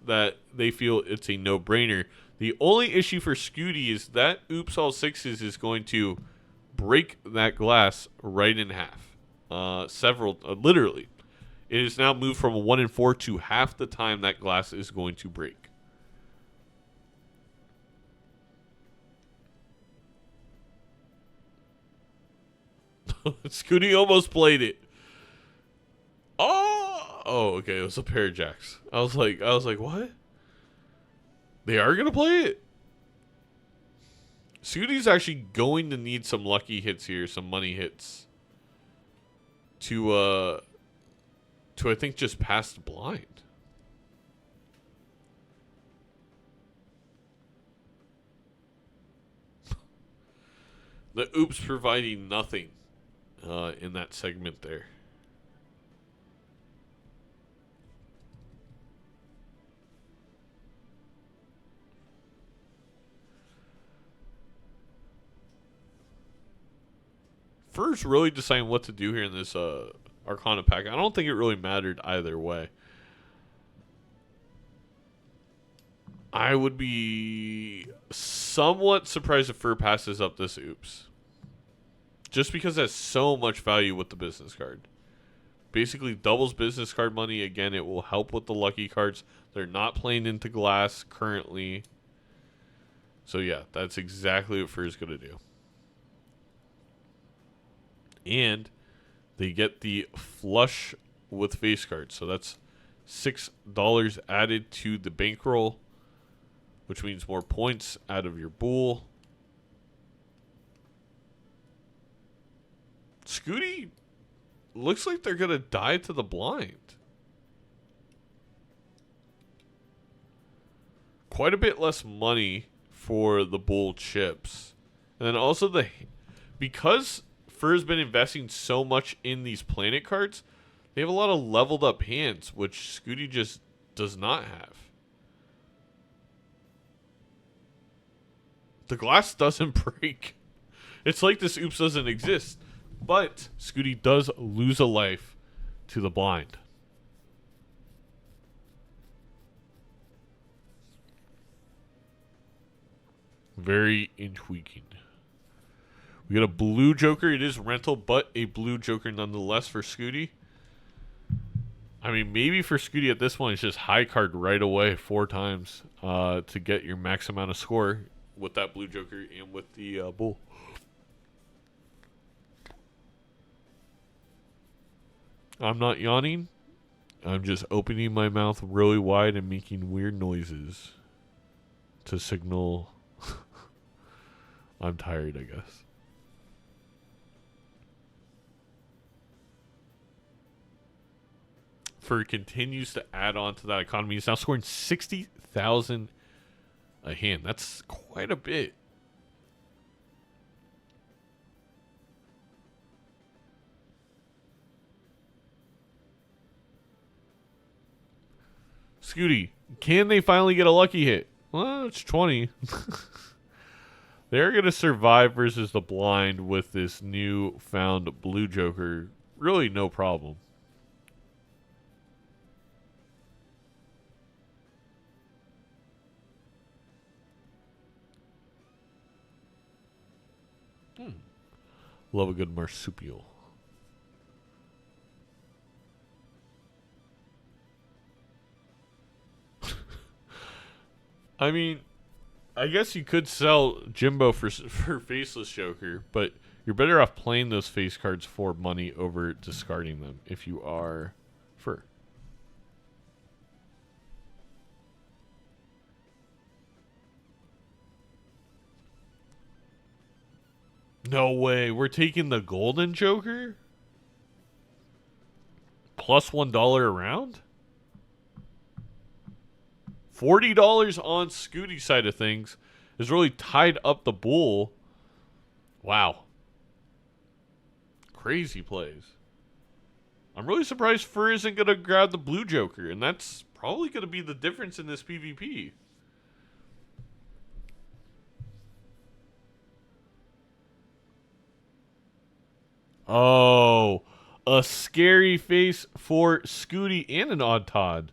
C: that they feel it's a no-brainer. The only issue for Skoottie is that Oops All Sixes is going to break that glass right in half. Literally. It is now moved from a 1 in 4 to half the time that glass is going to break. Skoottie almost played it. Oh, okay. It was a pair of jacks. I was like, what? They are gonna play it. Skoottie's actually going to need some lucky hits here, some money hits, to I think just pass the blind. The oops providing nothing in that segment there. First, really deciding what to do here in this Arcana pack. I don't think it really mattered either way. I would be somewhat surprised if Fur passes up this oops. Just because it has so much value with the business card. Basically doubles business card money. Again, it will help with the lucky cards. They're not playing into glass currently. So yeah, that's exactly what Fur is going to do. And they get the flush with face cards. So that's $6 added to the bankroll, which means more points out of your pool. Skoottie looks like they're going to die to the blind. Quite a bit less money for the bull chips. And then also because Fur's been investing so much in these planet cards, they have a lot of leveled up hands, which Skoottie just does not have. The glass doesn't break. It's like this oops doesn't exist. But Skoottie does lose a life to the blind. Very intriguing. We got a blue Joker. It is rental, but a blue Joker nonetheless for Skoottie. I mean, maybe for Skoottie at this point, it's just high card right away 4 times to get your max amount of score with that blue Joker and with the bull. I'm not yawning. I'm just opening my mouth really wide and making weird noises to signal I'm tired, I guess. Fur continues to add on to that economy. He's now scoring 60,000 a hand. That's quite a bit. Skoottie, can they finally get a lucky hit? Well, it's 20. They're going to survive versus the blind with this new found blue Joker. Really no problem. Love a good marsupial. I mean, I guess you could sell Jimbo for Faceless Joker, but you're better off playing those face cards for money over discarding them if you are Fur. No way. We're taking the golden Joker? Plus $1 a round? $40 on Skoottie side of things has really tied up the bull. Wow. Crazy plays. I'm really surprised Fur isn't going to grab the blue Joker, and that's probably going to be the difference in this PvP. Oh, a scary face for Skoottie and an Odd Todd.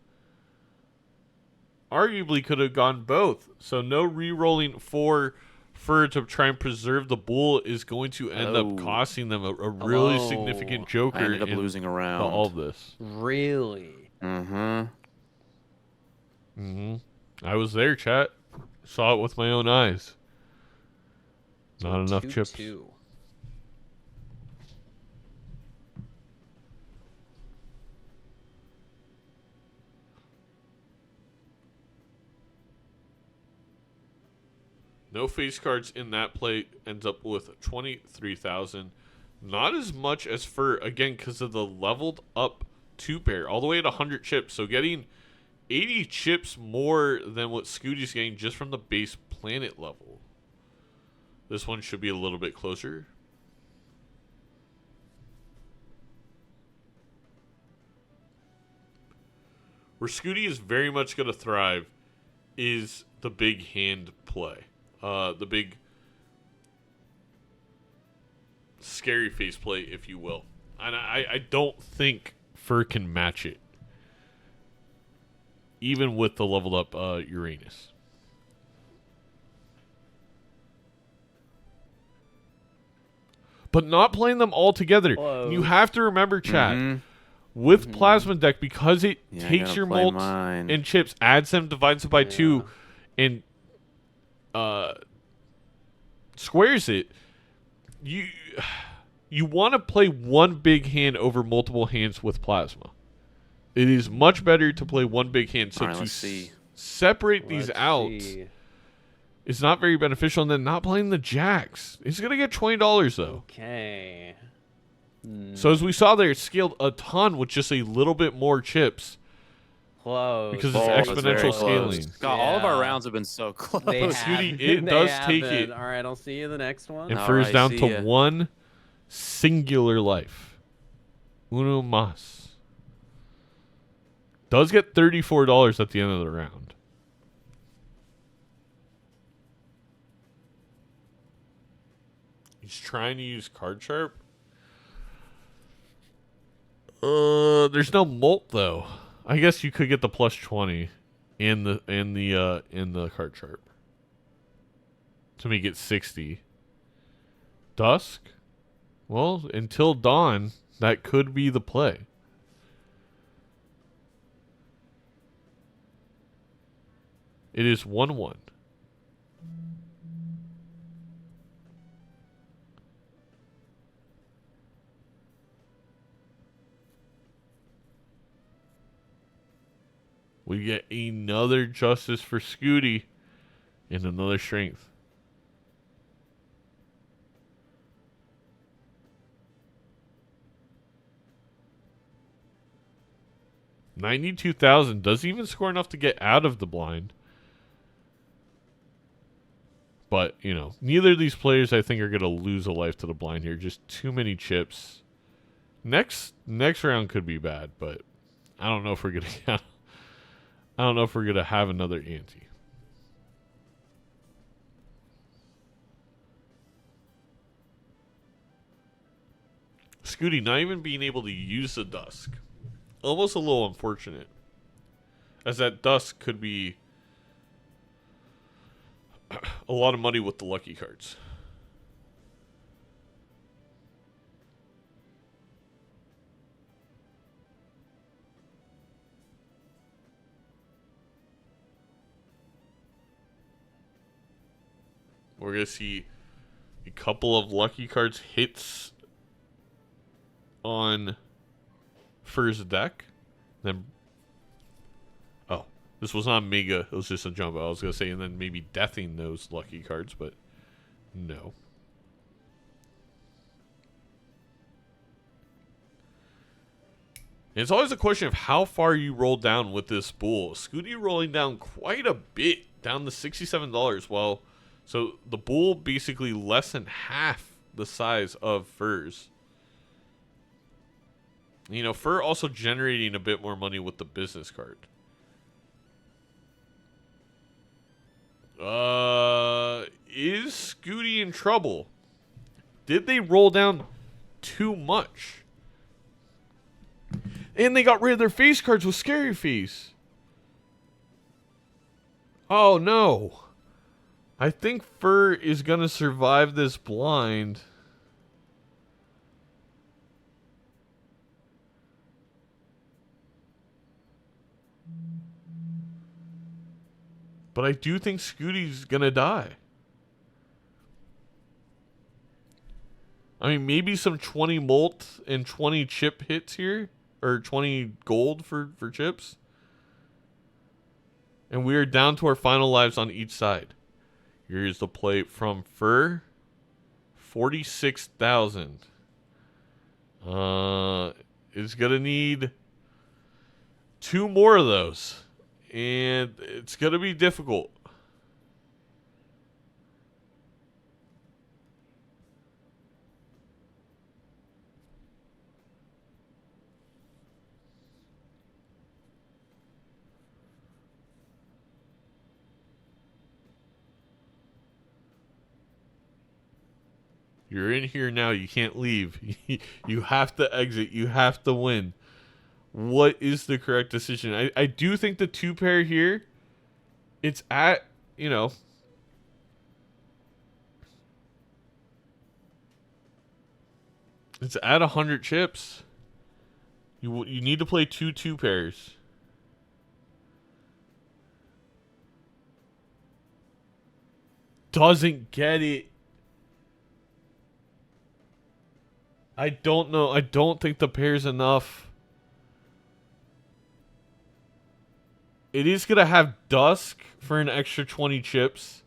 C: Arguably could have gone both. So no re-rolling for Fur to try and preserve the bull is going to end up costing them a really significant Joker.
B: I ended up losing a round.
C: All of this.
A: Really?
C: I was there, chat. Saw it with my own eyes. Not enough chips.
A: 2-2.
C: No face cards in that play, ends up with 23,000. Not as much as Fur, again, because of the leveled up 2-pair, all the way at 100 chips. So getting 80 chips more than what Skoottie's getting just from the base planet level. This one should be a little bit closer. Where Skoottie is very much going to thrive is the big hand play. The big scary face play, if you will. And I don't think Fur can match it. Even with the leveled up Uranus. But not playing them all together.
A: Whoa.
C: You have to remember, chat. With Plasma Deck, because it takes your molts and chips, adds them, divides it by 2, and squares it, you want to play one big hand over multiple hands with Plasma. It is much better to play one big hand. So to separate these out is not very beneficial. And then not playing the jacks. He's going to get $20 though.
A: Okay.
C: So as we saw there, it scaled a ton with just a little bit more chips.
A: Close.
C: Because it's exponential scaling.
B: God, all of our rounds have been so close.
C: Skoottie, it does take it.
A: All right, I'll see you in the next one.
C: And Fur's down to one singular life. Uno mas. Does get $34 at the end of the round. He's trying to use Card Sharp. There's no molt though. I guess you could get the plus 20 in the Card Sharp to make it 60. Dusk? Well, until dawn, that could be the play. It is 1-1. We get another justice for Skoottie and another strength. $92,000 doesn't even score enough to get out of the blind. But, you know, neither of these players I think are going to lose a life to the blind here. Just too many chips. Next round could be bad, but I don't know if we're going to I don't know if we're going to have another ante. Skoottie not even being able to use the Dusk. Almost a little unfortunate. As that Dusk could be a lot of money with the lucky cards. We're going to see a couple of lucky cards hits on Fur's deck. Then, oh, this was not Mega. It was just a jumbo. I was going to say, and then maybe deathing those lucky cards, but no. It's always a question of how far you roll down with this bull. Skoottie rolling down quite a bit, down to $67. Well, so the bull basically less than half the size of Fur's. You know, Fur also generating a bit more money with the business card. Is Skoottie in trouble? Did they roll down too much? And they got rid of their face cards with Scary Face. Oh no. I think Fur is going to survive this blind. But I do think Skoottie's going to die. I mean, maybe some 20 molt and 20 chip hits here. Or 20 gold for chips. And we are down to our final lives on each side. Here's the play from Fur. 46,000. It's going to need 2 more of those. And it's going to be difficult. You're in here now. You can't leave. You have to exit. You have to win. What is the correct decision? I do think the 2-pair here, it's at, you know, it's at 100 chips. You need to play 2 pairs. Doesn't get it. I don't know. I don't think the pair's enough. It is going to have Dusk for an extra 20 chips.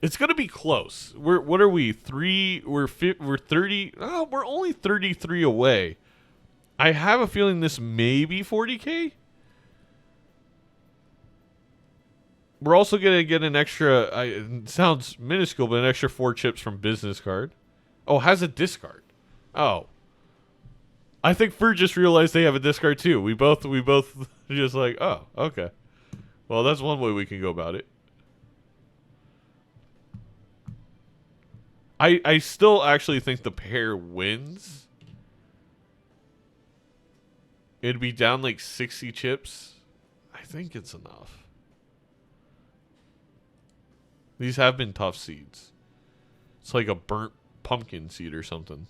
C: It's going to be close. What are we? 3? We're 30. Oh, we're only 33 away. I have a feeling this may be 40K. We're also going to get an extra, it sounds minuscule, but an extra 4 chips from business card. Oh, has a discard. Oh. I think Fur just realized they have a discard too. We both just like, oh, okay. Well, that's one way we can go about it. I still actually think the pair wins. It'd be down like 60 chips. I think it's enough. These have been tough seeds. It's like a burnt pumpkin seed or something.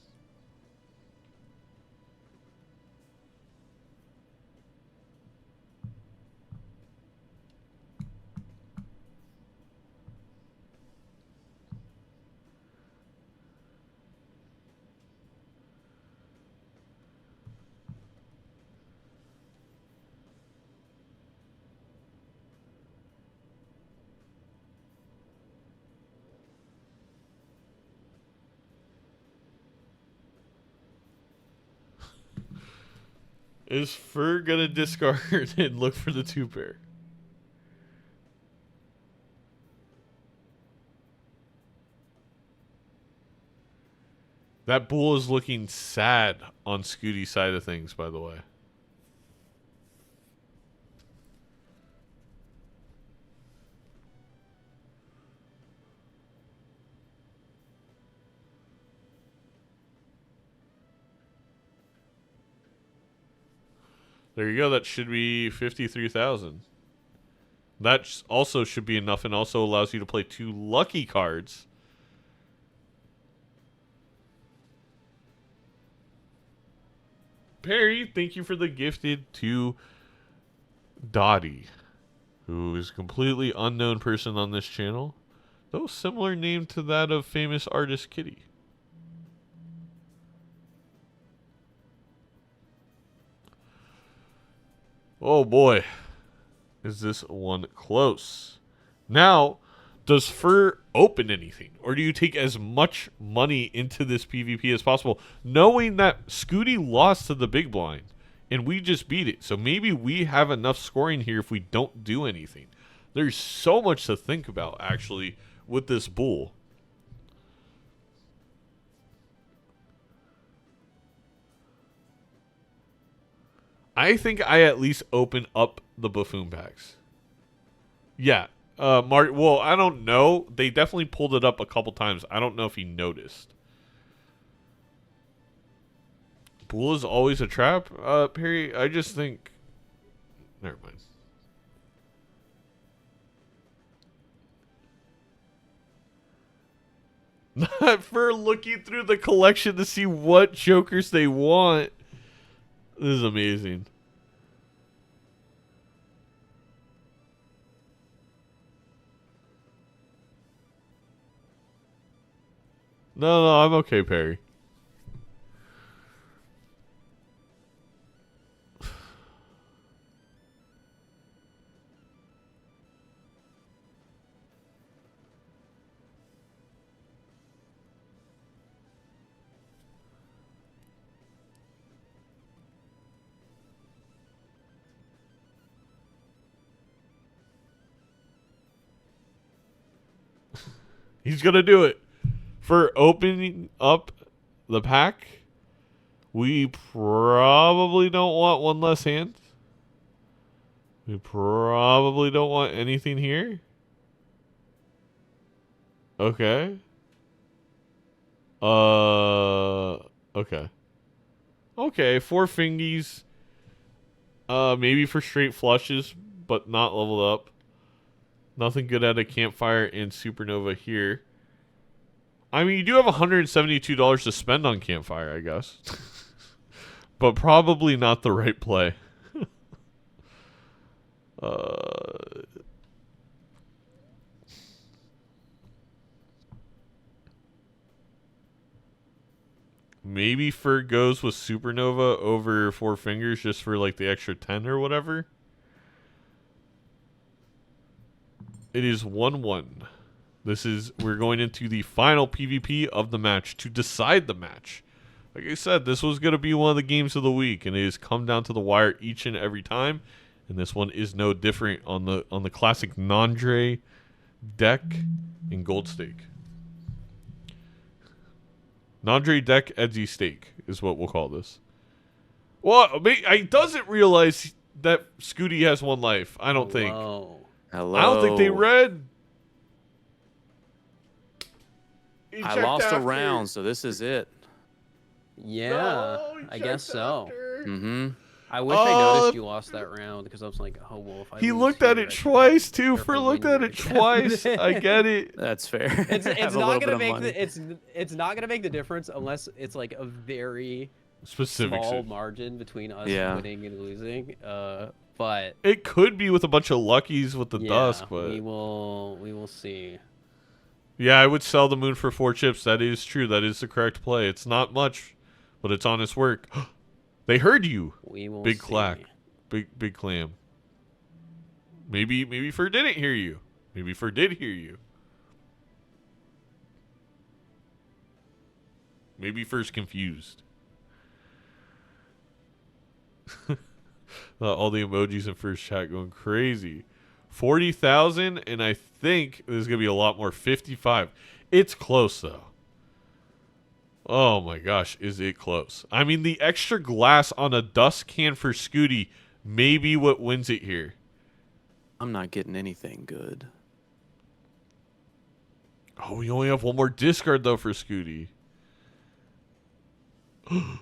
C: Is Fur gonna discard and look for the 2-pair? That bull is looking sad on Skoottie's side of things, by the way. There you go. That should be 53,000. That also should be enough and also allows you to play 2 lucky cards. Perry, thank you for the gifted to Dottie, who is a completely unknown person on this channel, though similar name to that of famous artist Kitty. Oh boy, is this one close. Now, does Fur open anything? Or do you take as much money into this PvP as possible, knowing that Skoottie lost to the big blind? and we just beat it. So maybe we have enough scoring here if we don't do anything. There's so much to think about, actually, with this bull. I think I at least open up the buffoon packs. Yeah. Well, I don't know. They definitely pulled it up a couple times. I don't know if he noticed. Bull is always a trap, Perry. I just think... Never mind. Not for looking through the collection to see what jokers they want. This is amazing. No, I'm okay, Perry. He's gonna do it. For opening up the pack, we probably don't want one less hand. We probably don't want anything here. Okay. Okay. Okay, 4 fingies. Maybe for straight flushes, but not leveled up. Nothing good at a campfire and supernova here. I mean, you do have $172 to spend on campfire, I guess. But probably not the right play. Maybe Fur goes with supernova over 4 fingers just for like the extra 10 or whatever. It is 1-1. We're going into the final PvP of the match to decide the match. Like I said, this was going to be one of the games of the week, and it has come down to the wire each and every time. And this one is no different on the classic Nandre deck in Gold Stake. Nandre deck Edgy Stake is what we'll call this. Well, I doesn't realize that Skoottie has 1 life. I don't think.
B: Hello.
C: I don't think they read.
B: I lost a round, so this is it.
A: Yeah,
C: No,
A: I guess so.
B: Mm-hmm.
A: I wish I noticed you lost that round because I was like, oh well. If I
C: He
A: lose
C: looked
A: here,
C: at
A: I
C: it
A: can
C: twice too.
A: carefully
C: For looked
A: win
C: at
A: here
C: it
A: again.
C: twice. I get it.
B: That's fair.
A: It's
B: Have a
A: not
B: little bit
A: gonna
B: of
A: make
B: money.
A: it's not gonna make the difference unless it's like a very
C: Specific.
A: small margin between us
B: Yeah.
A: winning and losing. But
C: It could be with a bunch of luckies with the
A: yeah,
C: dusk, but
A: we will see.
C: yeah, I would sell the moon for 4 chips. That is true. That is the correct play. It's not much, but it's honest work. They heard you.
A: We will
C: Big
A: see.
C: clack. Big clam. Maybe Fur didn't hear you. Maybe Fur did hear you. Maybe Fur's confused. All the emojis in Fur's chat going crazy. 40,000, and I think there's gonna be a lot more. 55. It's close though. Oh my gosh, is it close? I mean, the extra glass on a dust can for Skoottie may be what wins it here.
B: I'm not getting anything good.
C: Oh, we only have 1 more discard though for Skoottie. Oh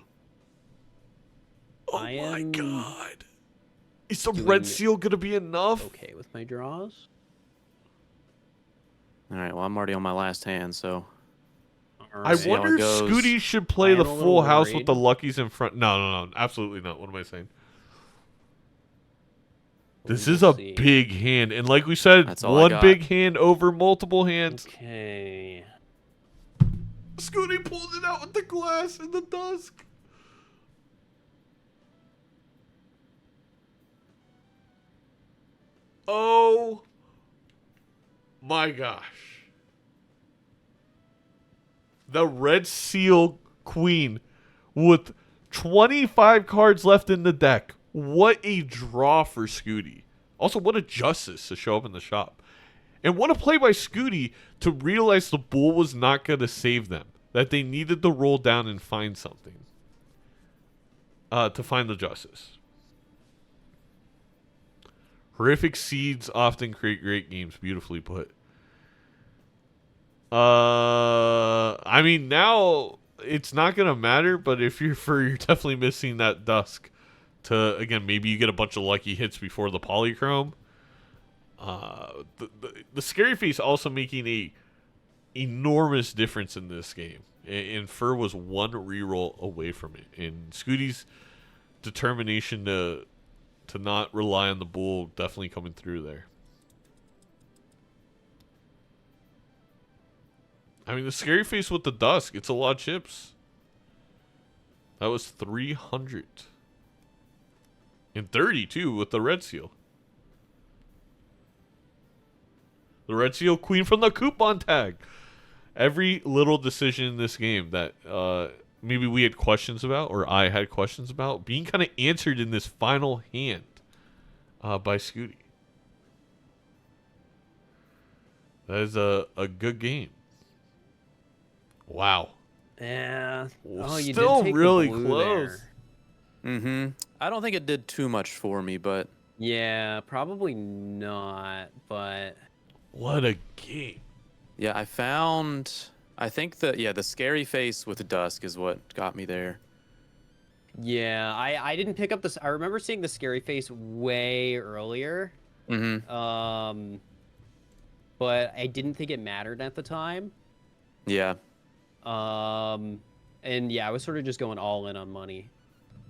A: I
C: my
A: am
C: god. Is the
A: doing
C: red seal gonna be enough?
A: Okay with my draws.
B: All right, well, I'm already on my last hand, so
A: All
C: I
A: right.
B: see how
C: wonder
B: it
C: if
B: goes.
C: Skoottie should play
A: I
C: the
A: am a
C: full
A: little
C: house with
A: worried.
C: the luckies in front. No, absolutely not. What am I saying? This
A: We
C: is
A: will
C: a
A: see.
C: big hand, and like we said,
B: That's all I
C: 1
B: got.
C: big hand over multiple hands.
A: Okay.
C: Skoottie pulled it out with the glass in the dusk. Oh my gosh. The red seal queen with 25 cards left in the deck. What a draw for Skoottie. Also, what a justice to show up in the shop. And what a play by Skoottie to realize the bull was not going to save them. That they needed to roll down and find something. To find the justice. Horrific seeds often create great games. Beautifully put. I mean, now it's not going to matter, but if you're definitely missing that dusk to, again, maybe you get a bunch of lucky hits before the polychrome. The scary face also making a enormous difference in this game. And Fur was one reroll away from it. And Skoottie's determination to not rely on the bull definitely coming through there. I mean, the scary face with the dusk, it's a lot of chips. That was 300. And 30 too with the red seal. The red seal queen from the coupon tag. Every little decision in this game that maybe we had questions about, or I had questions about, being kind of answered in this final hand by Skoottie. That is a good game. Wow.
A: Yeah. Oh, you
C: still
A: did take
C: really
A: the blue
C: close.
A: there.
B: I don't think it did too much for me, but
A: Yeah, probably not, but
C: What a game.
B: yeah, I think the scary face with the dusk is what got me there.
A: yeah, I didn't pick up this. I remember seeing the scary face way earlier.
B: Mm-hmm.
A: But I didn't think it mattered at the time.
B: Yeah.
A: And yeah, I was sort of just going all in on money.